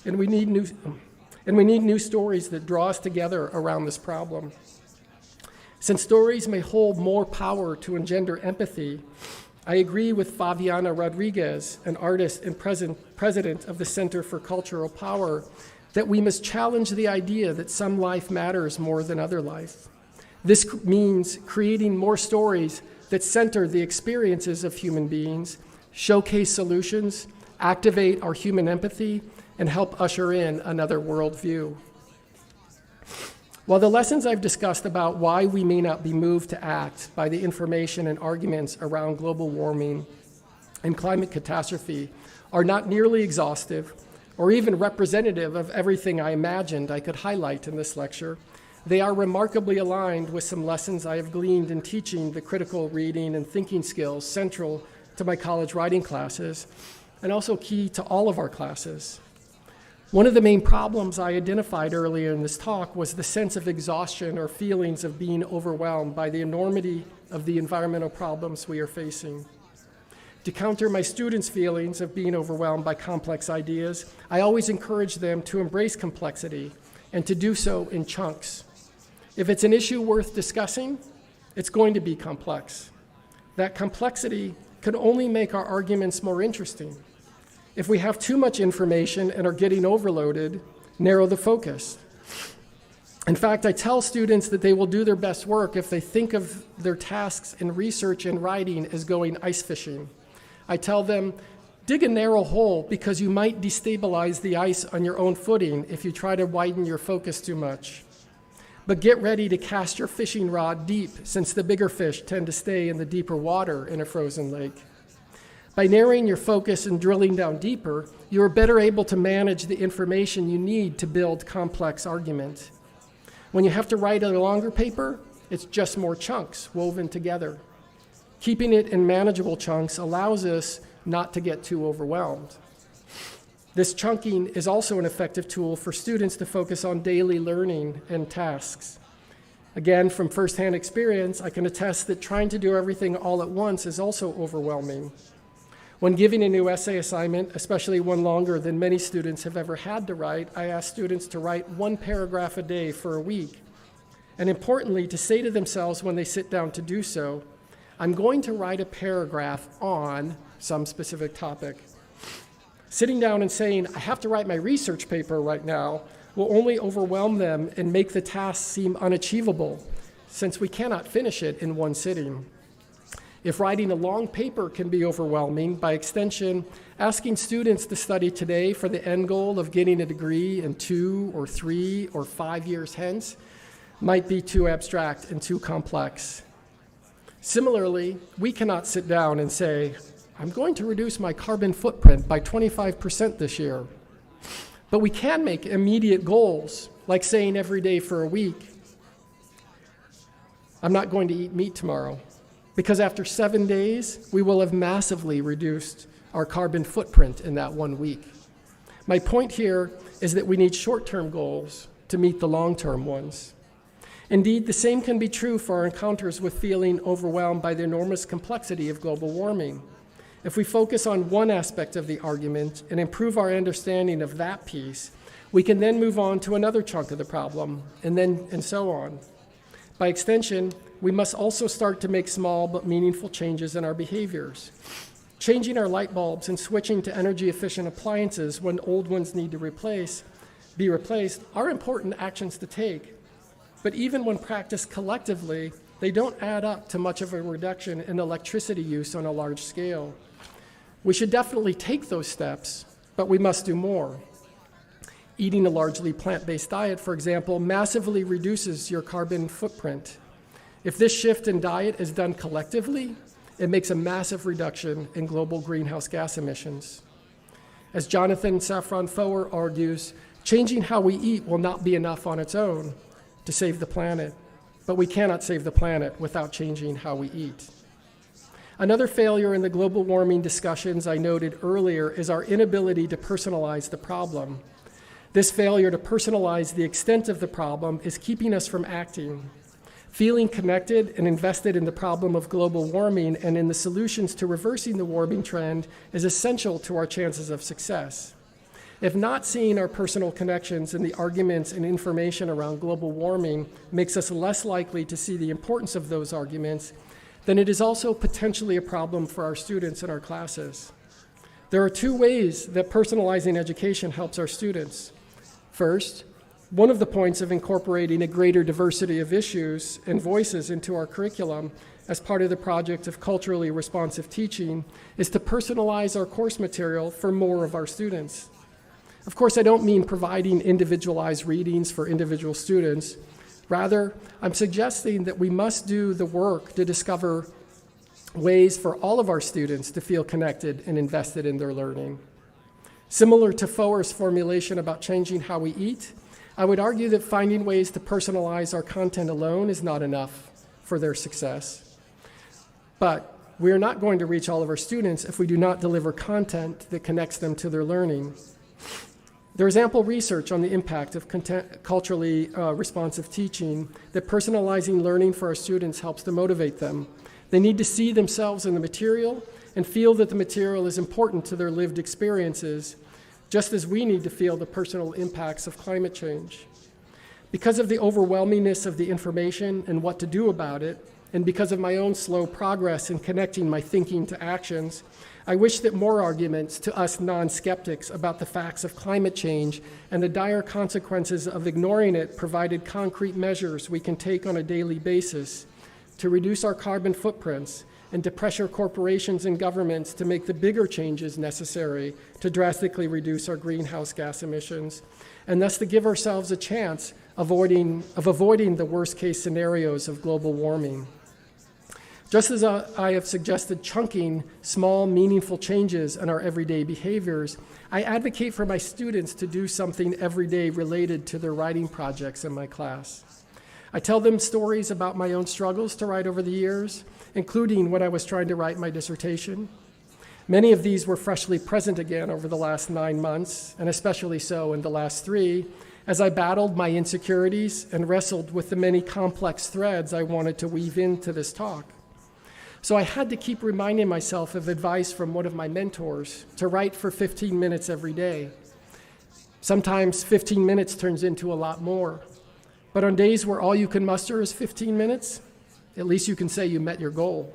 And we need new stories that draw us together around this problem. Since stories may hold more power to engender empathy, I agree with Fabiana Rodriguez, an artist and president of the Center for Cultural Power, that we must challenge the idea that some life matters more than other life. This means creating more stories that center the experiences of human beings, showcase solutions, activate our human empathy, and help usher in another worldview. While the lessons I've discussed about why we may not be moved to act by the information and arguments around global warming and climate catastrophe are not nearly exhaustive or even representative of everything I imagined I could highlight in this lecture, they are remarkably aligned with some lessons I have gleaned in teaching the critical reading and thinking skills central to my college writing classes, and also key to all of our classes. One of the main problems I identified earlier in this talk was the sense of exhaustion or feelings of being overwhelmed by the enormity of the environmental problems we are facing. To counter my students' feelings of being overwhelmed by complex ideas, I always encourage them to embrace complexity and to do so in chunks. If it's an issue worth discussing, it's going to be complex. That complexity can only make our arguments more interesting. If we have too much information and are getting overloaded, narrow the focus. In fact, I tell students that they will do their best work if they think of their tasks in research and writing as going ice fishing. I tell them, dig a narrow hole because you might destabilize the ice on your own footing if you try to widen your focus too much. But get ready to cast your fishing rod deep, since the bigger fish tend to stay in the deeper water in a frozen lake. By narrowing your focus and drilling down deeper, you are better able to manage the information you need to build complex argument. When you have to write a longer paper, it's just more chunks woven together. Keeping it in manageable chunks allows us not to get too overwhelmed. This chunking is also an effective tool for students to focus on daily learning and tasks. Again, from firsthand experience, I can attest that trying to do everything all at once is also overwhelming. When giving a new essay assignment, especially one longer than many students have ever had to write, I ask students to write 1 paragraph a day for a week. And importantly, to say to themselves when they sit down to do so, I'm going to write a paragraph on some specific topic. Sitting down and saying, I have to write my research paper right now, will only overwhelm them and make the task seem unachievable, since we cannot finish it in one sitting. If writing a long paper can be overwhelming, by extension, asking students to study today for the end goal of getting a degree in 2 or 3 or 5 years hence might be too abstract and too complex. Similarly, we cannot sit down and say, I'm going to reduce my carbon footprint by 25% this year. But we can make immediate goals, like saying every day for a week, I'm not going to eat meat tomorrow, because after 7 days, we will have massively reduced our carbon footprint in that 1 week. My point here is that we need short-term goals to meet the long-term ones. Indeed, the same can be true for our encounters with feeling overwhelmed by the enormous complexity of global warming. If we focus on one aspect of the argument and improve our understanding of that piece, we can then move on to another chunk of the problem, and so on. By extension, we must also start to make small but meaningful changes in our behaviors. Changing our light bulbs and switching to energy-efficient appliances when old ones need to be replaced are important actions to take. But even when practiced collectively, they don't add up to much of a reduction in electricity use on a large scale. We should definitely take those steps, but we must do more. Eating a largely plant-based diet, for example, massively reduces your carbon footprint. If this shift in diet is done collectively, it makes a massive reduction in global greenhouse gas emissions. As Jonathan Safran Foer argues, changing how we eat will not be enough on its own to save the planet, but we cannot save the planet without changing how we eat. Another failure in the global warming discussions I noted earlier is our inability to personalize the problem. This failure to personalize the extent of the problem is keeping us from acting. Feeling connected and invested in the problem of global warming and in the solutions to reversing the warming trend is essential to our chances of success. If not seeing our personal connections in the arguments and information around global warming makes us less likely to see the importance of those arguments, then it is also potentially a problem for our students in our classes. There are 2 ways that personalizing education helps our students. First, one of the points of incorporating a greater diversity of issues and voices into our curriculum as part of the project of culturally responsive teaching is to personalize our course material for more of our students. Of course, I don't mean providing individualized readings for individual students. Rather, I'm suggesting that we must do the work to discover ways for all of our students to feel connected and invested in their learning. Similar to Foer's formulation about changing how we eat, I would argue that finding ways to personalize our content alone is not enough for their success. But we are not going to reach all of our students if we do not deliver content that connects them to their learning. There is ample research on the impact of culturally responsive teaching that personalizing learning for our students helps to motivate them. They need to see themselves in the material and feel that the material is important to their lived experiences, just as we need to feel the personal impacts of climate change. Because of the overwhelmingness of the information and what to do about it, and because of my own slow progress in connecting my thinking to actions, I wish that more arguments to us non-skeptics about the facts of climate change and the dire consequences of ignoring it provided concrete measures we can take on a daily basis to reduce our carbon footprints and to pressure corporations and governments to make the bigger changes necessary to drastically reduce our greenhouse gas emissions, and thus to give ourselves a chance of avoiding the worst-case scenarios of global warming. Just as I have suggested chunking small, meaningful changes in our everyday behaviors, I advocate for my students to do something every day related to their writing projects in my class. I tell them stories about my own struggles to write over the years, including when I was trying to write my dissertation. Many of these were freshly present again over the last 9 months, and especially so in the last 3, as I battled my insecurities and wrestled with the many complex threads I wanted to weave into this talk. So I had to keep reminding myself of advice from one of my mentors to write for 15 minutes every day. Sometimes 15 minutes turns into a lot more. But on days where all you can muster is 15 minutes, at least you can say you met your goal.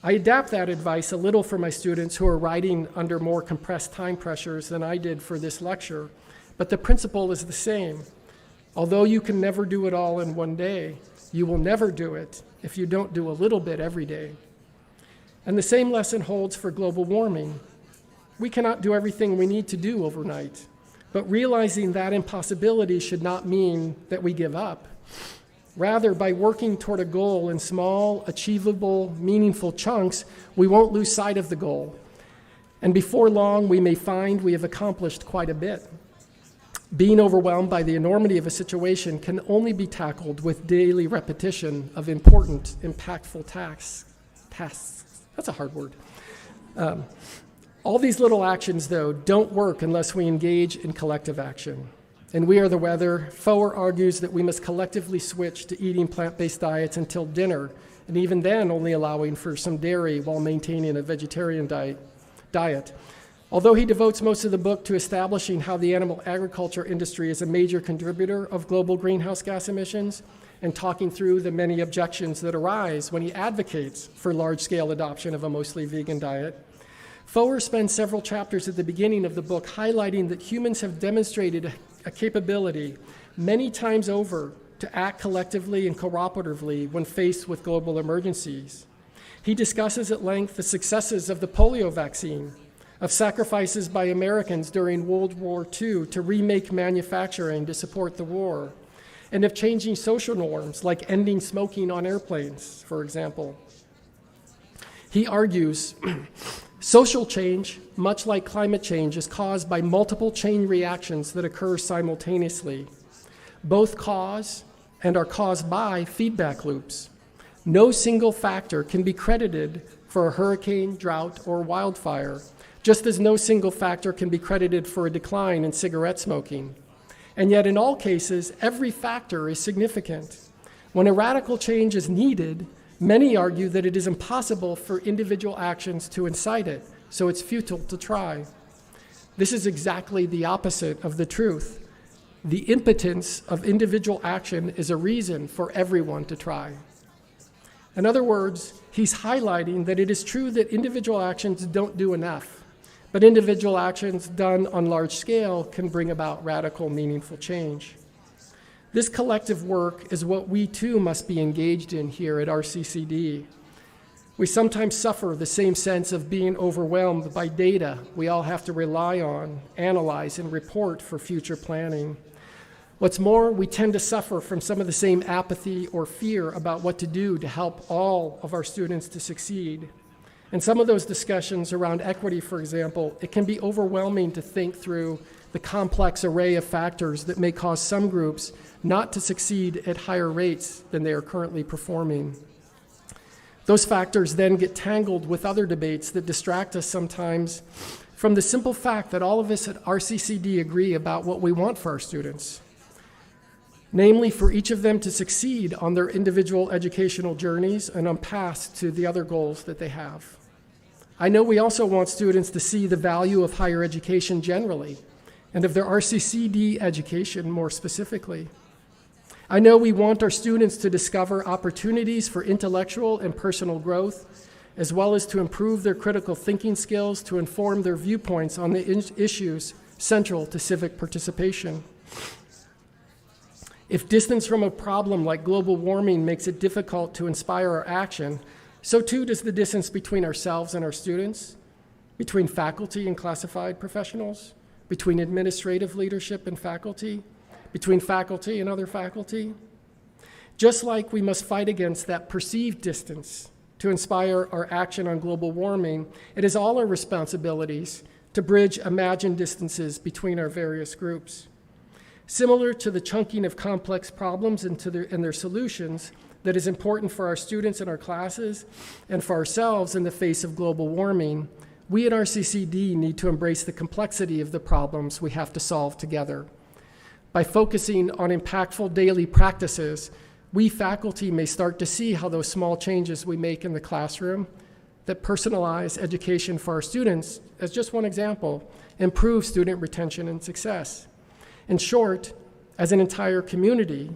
I adapt that advice a little for my students who are writing under more compressed time pressures than I did for this lecture, but the principle is the same. Although you can never do it all in one day, you will never do it if you don't do a little bit every day. And the same lesson holds for global warming. We cannot do everything we need to do overnight, but realizing that impossibility should not mean that we give up. Rather, by working toward a goal in small, achievable, meaningful chunks, we won't lose sight of the goal. And before long, we may find we have accomplished quite a bit. Being overwhelmed by the enormity of a situation can only be tackled with daily repetition of important, impactful tasks. That's a hard word. All these little actions, though, don't work unless we engage in collective action. And We Are the Weather, Foer argues that we must collectively switch to eating plant-based diets until dinner, and even then only allowing for some dairy while maintaining a vegetarian diet. Although he devotes most of the book to establishing how the animal agriculture industry is a major contributor of global greenhouse gas emissions and talking through the many objections that arise when he advocates for large-scale adoption of a mostly vegan diet, Foer spends several chapters at the beginning of the book highlighting that humans have demonstrated a capability many times over to act collectively and cooperatively when faced with global emergencies. He discusses at length the successes of the polio vaccine, of sacrifices by Americans during World War II to remake manufacturing to support the war, and of changing social norms like ending smoking on airplanes, for example. He argues, social change, much like climate change, is caused by multiple chain reactions that occur simultaneously. Both cause and are caused by feedback loops. No single factor can be credited for a hurricane, drought, or wildfire, just as no single factor can be credited for a decline in cigarette smoking. And yet in all cases, every factor is significant. When a radical change is needed, many argue that it is impossible for individual actions to incite it, so it's futile to try. This is exactly the opposite of the truth. The impotence of individual action is a reason for everyone to try. In other words, he's highlighting that it is true that individual actions don't do enough, but individual actions done on large scale can bring about radical, meaningful change. This collective work is what we too must be engaged in here at RCCD. We sometimes suffer the same sense of being overwhelmed by data we all have to rely on, analyze, and report for future planning. What's more, we tend to suffer from some of the same apathy or fear about what to do to help all of our students to succeed. In some of those discussions around equity, for example, it can be overwhelming to think through the complex array of factors that may cause some groups not to succeed at higher rates than they are currently performing. Those factors then get tangled with other debates that distract us sometimes from the simple fact that all of us at RCCD agree about what we want for our students, namely for each of them to succeed on their individual educational journeys and on paths to the other goals that they have. I know we also want students to see the value of higher education generally, and of their RCCD education more specifically. I know we want our students to discover opportunities for intellectual and personal growth, as well as to improve their critical thinking skills to inform their viewpoints on the issues central to civic participation. If distance from a problem like global warming makes it difficult to inspire our action, so too does the distance between ourselves and our students, between faculty and classified professionals, between administrative leadership and faculty, between faculty and other faculty. Just like we must fight against that perceived distance to inspire our action on global warming, it is all our responsibilities to bridge imagined distances between our various groups. Similar to the chunking of complex problems into their solutions that is important for our students in our classes and for ourselves in the face of global warming, we at RCCD need to embrace the complexity of the problems we have to solve together. By focusing on impactful daily practices, we faculty may start to see how those small changes we make in the classroom that personalize education for our students, as just one example, improve student retention and success. In short, as an entire community,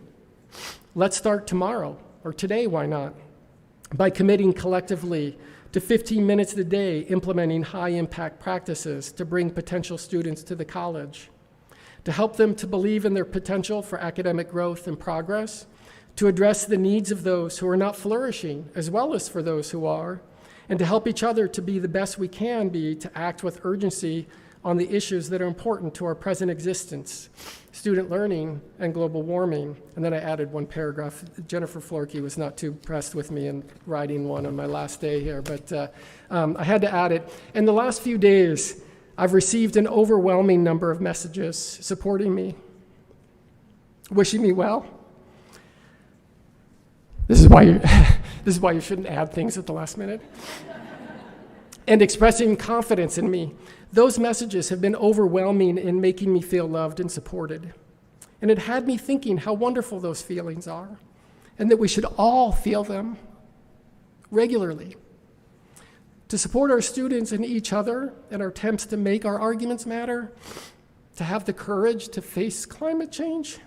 let's start tomorrow, or today, why not, by committing collectively to 15 minutes a day implementing high-impact practices to bring potential students to the college, to help them to believe in their potential for academic growth and progress, to address the needs of those who are not flourishing as well as for those who are, and to help each other to be the best we can be to act with urgency on the issues that are important to our present existence, student learning and global warming. And then I added one paragraph. Jennifer Florkey was not too impressed with me in writing one on my last day here, but I had to add it. In the last few days, I've received an overwhelming number of messages supporting me, wishing me well. This is why you shouldn't add things at the last minute. And expressing confidence in me. Those messages have been overwhelming in making me feel loved and supported. And it had me thinking how wonderful those feelings are, and that we should all feel them regularly. To support our students and each other in our attempts to make our arguments matter, to have the courage to face climate change,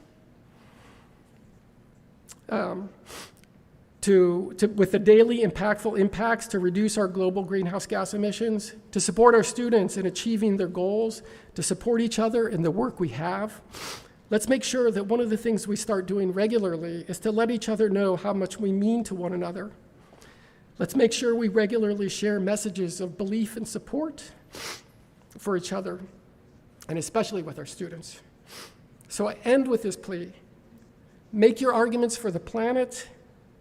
with the daily impactful impacts to reduce our global greenhouse gas emissions, to support our students in achieving their goals, to support each other in the work we have. Let's make sure that one of the things we start doing regularly is to let each other know how much we mean to one another. Let's make sure we regularly share messages of belief and support for each other, and especially with our students. So I end with this plea. Make your arguments for the planet,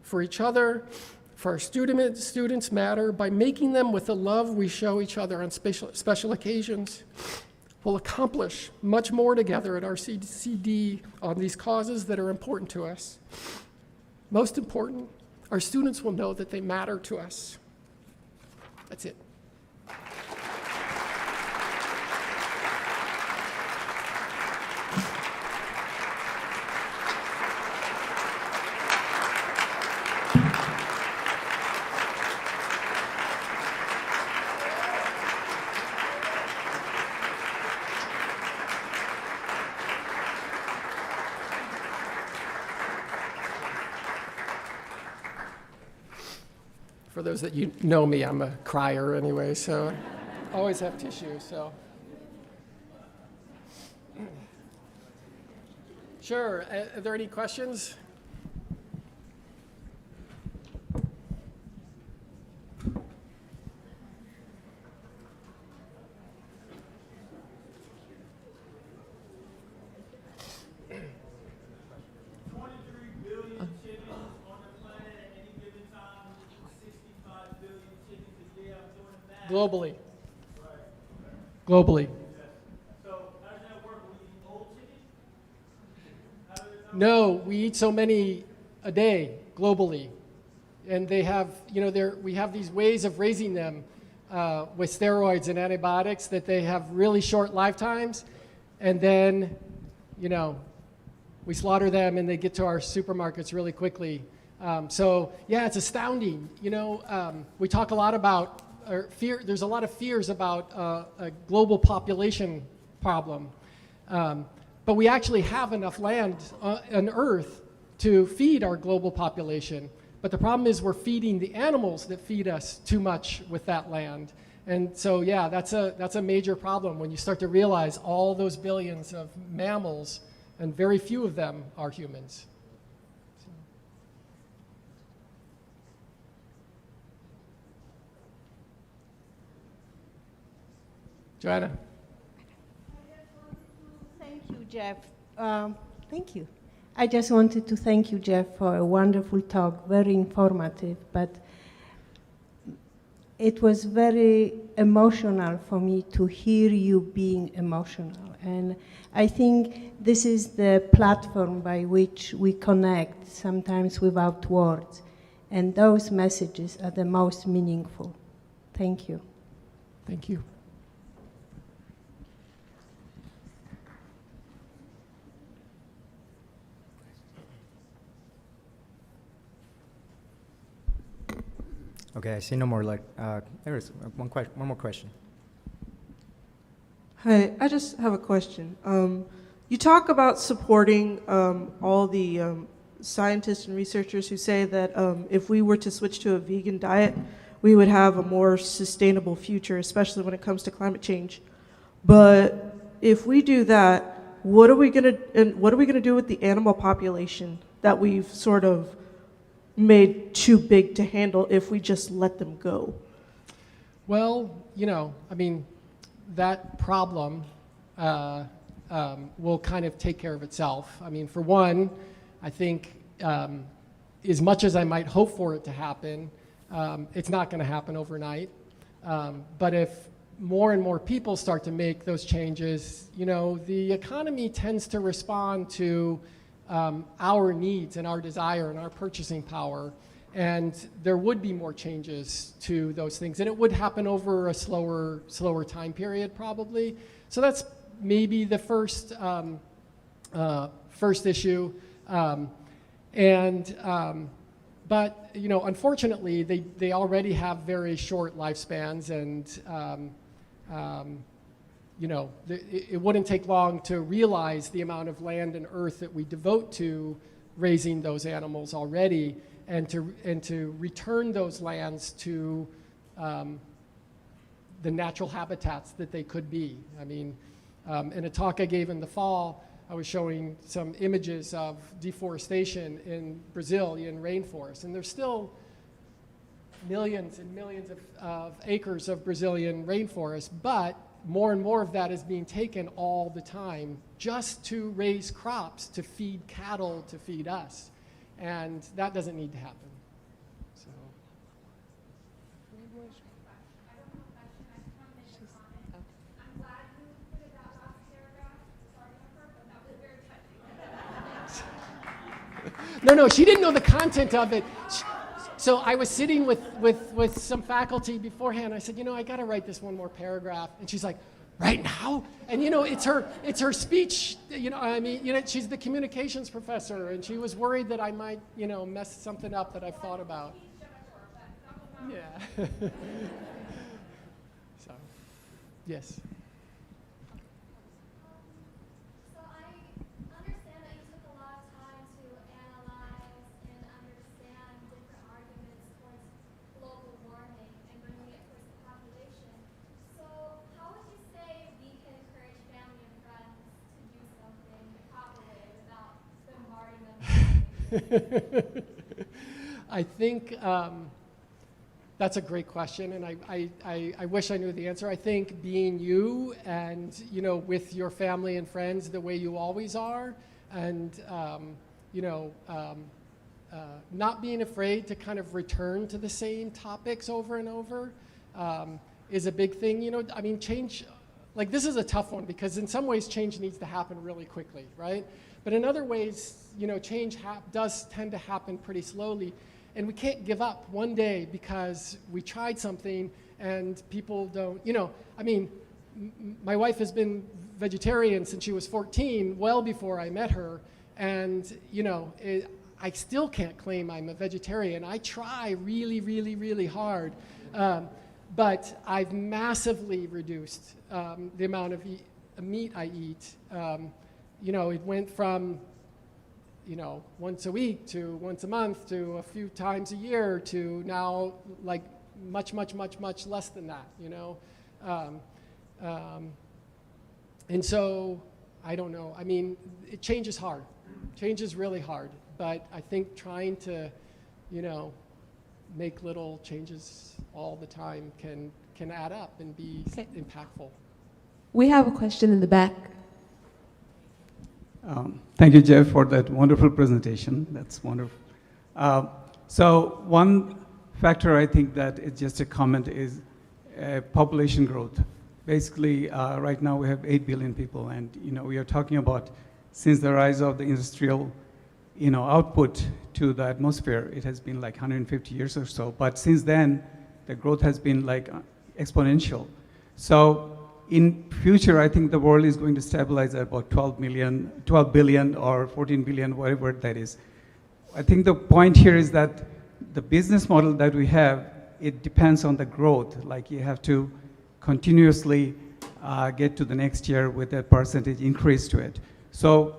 for each other, for our students matter by making them with the love we show each other on special occasions. We'll accomplish much more together at RCCD on these causes that are important to us. Most important, our students will know that they matter to us. That's it. For those that you know me, I'm a crier anyway, so I always have tissues, so. Sure, are there any questions? Globally. Globally. So how does that work? We eat whole chickens? No, we eat so many a day globally. And they have, we have these ways of raising them with steroids and antibiotics that they have really short lifetimes. And then, we slaughter them and they get to our supermarkets really quickly. It's astounding. We talk a lot about there's a lot of fears about a global population problem. But we actually have enough land on Earth to feed our global population. But the problem is we're feeding the animals that feed us too much with that land. And so, that's a major problem when you start to realize all those billions of mammals and very few of them are humans. Joanna. Thank you, Jeff. Thank you. I just wanted to thank you, Jeff, for a wonderful talk, very informative. But it was very emotional for me to hear you being emotional. And I think this is the platform by which we connect, sometimes without words. And those messages are the most meaningful. Thank you. Thank you. Okay, I see no more. There is one more question. Hi, I just have a question. You talk about supporting all the scientists and researchers who say that if we were to switch to a vegan diet, we would have a more sustainable future, especially when it comes to climate change. But if we do that, what are we gonna do with the animal population that we've sort of made too big to handle if we just let them go? Well, I mean, that problem will kind of take care of itself. I mean, for one, I think as much as I might hope for it to happen, it's not going to happen overnight. But if more and more people start to make those changes, the economy tends to respond to our needs and our desire and our purchasing power. And there would be more changes to those things. And it would happen over a slower time period, probably. So that's maybe the first issue. But unfortunately, they already have very short lifespans, and it wouldn't take long to realize the amount of land and earth that we devote to raising those animals already, and to return those lands to the natural habitats that they could be. I mean, in a talk I gave in the fall, I was showing some images of deforestation in Brazilian rainforest, and there's still millions and millions of acres of Brazilian rainforest, but more and more of that is being taken all the time just to raise crops, to feed cattle, to feed us. And that doesn't need to happen. So. No, she didn't know the content of it. So I was sitting with some faculty beforehand. I said, I got to write this one more paragraph. And she's like, right now? And it's her speech. She's the communications professor, and she was worried that I might, mess something up that I've thought about. Yeah. So, yes. I think that's a great question, and I wish I knew the answer. I think being you and, with your family and friends the way you always are, and, not being afraid to kind of return to the same topics over and over is a big thing. I mean, change, this is a tough one because in some ways change needs to happen really quickly, right? But in other ways, change does tend to happen pretty slowly. And we can't give up one day because we tried something and people don't, I mean, my wife has been vegetarian since she was 14, well before I met her. And, I still can't claim I'm a vegetarian. I try really, really, really hard. But I've massively reduced the amount of meat I eat. It went from, once a week to once a month to a few times a year to now much, much, much, much less than that, and so I don't know. I mean, change is hard. Change is really hard. But I think trying to, make little changes all the time can add up and be impactful. We have a question in the back. Thank you, Jeff, for that wonderful presentation. That's wonderful. So one factor I think that it's just a comment is population growth. Basically, right now we have 8 billion people, and we are talking about since the rise of the industrial output to the atmosphere, it has been like 150 years or so. But since then, the growth has been like exponential. So in future, I think the world is going to stabilize at about 12 billion or 14 billion, whatever that is. I think the point here is that the business model that we have, it depends on the growth. Like you have to continuously get to the next year with a percentage increase to it. So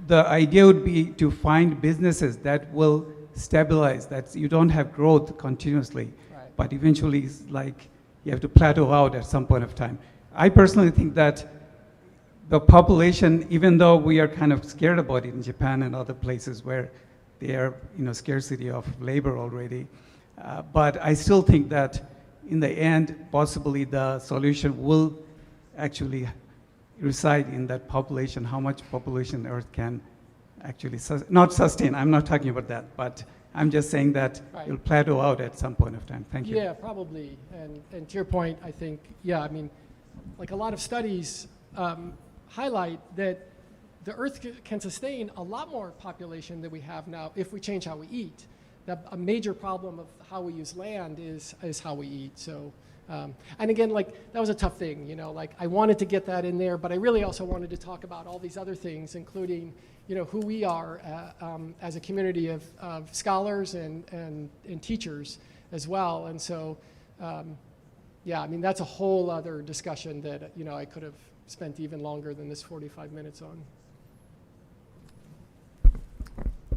the idea would be to find businesses that will stabilize, that you don't have growth continuously, right. But eventually it's like you have to plateau out at some point of time. I personally think that the population, even though we are kind of scared about it in Japan and other places where there are scarcity of labor already, but I still think that in the end, possibly the solution will actually reside in that population, how much population Earth can actually not sustain. I'm not talking about that, but I'm just saying that right. It'll plateau out at some point of time. Thank you. Yeah, probably. And to your point, I think, yeah, I mean, like a lot of studies highlight that the Earth can sustain a lot more population than we have now if we change how we eat. That a major problem of how we use land is how we eat. So, and again, like that was a tough thing, like I wanted to get that in there, but I really also wanted to talk about all these other things, including, who we are as a community of scholars and teachers as well. And so, yeah, I mean, that's a whole other discussion that, I could have spent even longer than this 45 minutes on.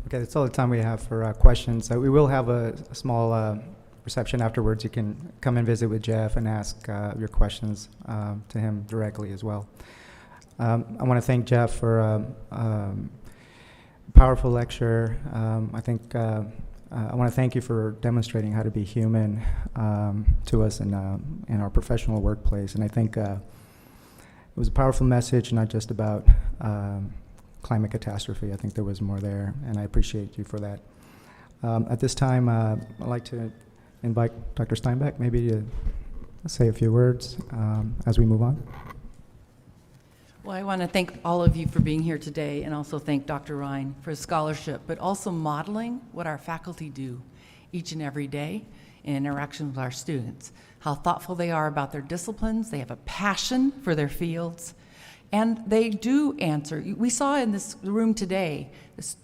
Okay, that's all the time we have for questions. We will have a small reception afterwards. You can come and visit with Jeff and ask your questions to him directly as well. I want to thank Jeff for a powerful lecture. I think I want to thank you for demonstrating how to be human to us in our professional workplace. And I think it was a powerful message, not just about climate catastrophe. I think there was more there, and I appreciate you for that. At this time, I'd like to invite Dr. Steinbeck maybe to say a few words as we move on. Well, I want to thank all of you for being here today, and also thank Dr. Rhyne for his scholarship, but also modeling what our faculty do each and every day in interaction with our students, how thoughtful they are about their disciplines. They have a passion for their fields, and they do answer. We saw in this room today,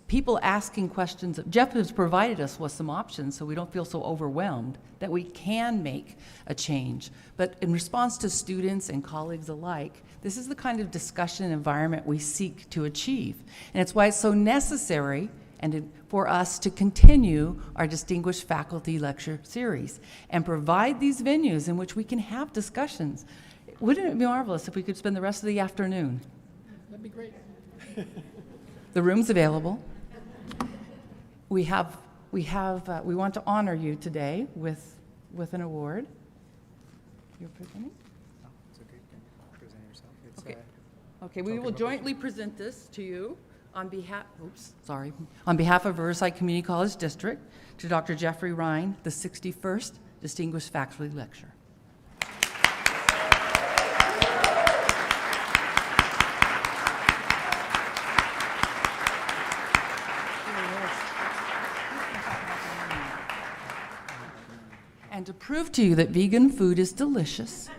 people asking questions. Jeff has provided us with some options so we don't feel so overwhelmed that we can make a change. But in response to students and colleagues alike, this is the kind of discussion environment we seek to achieve. And it's why it's so necessary for us to continue our Distinguished Faculty Lecture Series and provide these venues in which we can have discussions. Wouldn't it be marvelous if we could spend the rest of the afternoon? That'd be great. The room's available. We want to honor you today with an award. You're presenting? Oh, it's okay. You can present yourself. It's, okay. Okay, we will jointly present this to you on behalf of Riverside Community College District to Dr. Jeffrey Rhyne, the 61st Distinguished Faculty Lecturer. And to prove to you that vegan food is delicious,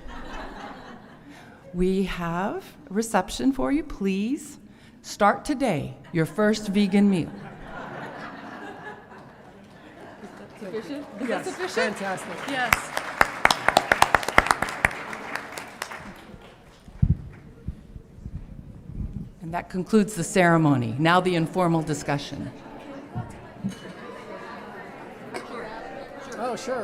we have a reception for you. Please start today your first vegan meal. Is that sufficient? Is that sufficient? Fantastic. Yes. And that concludes the ceremony. Now the informal discussion. Oh, sure.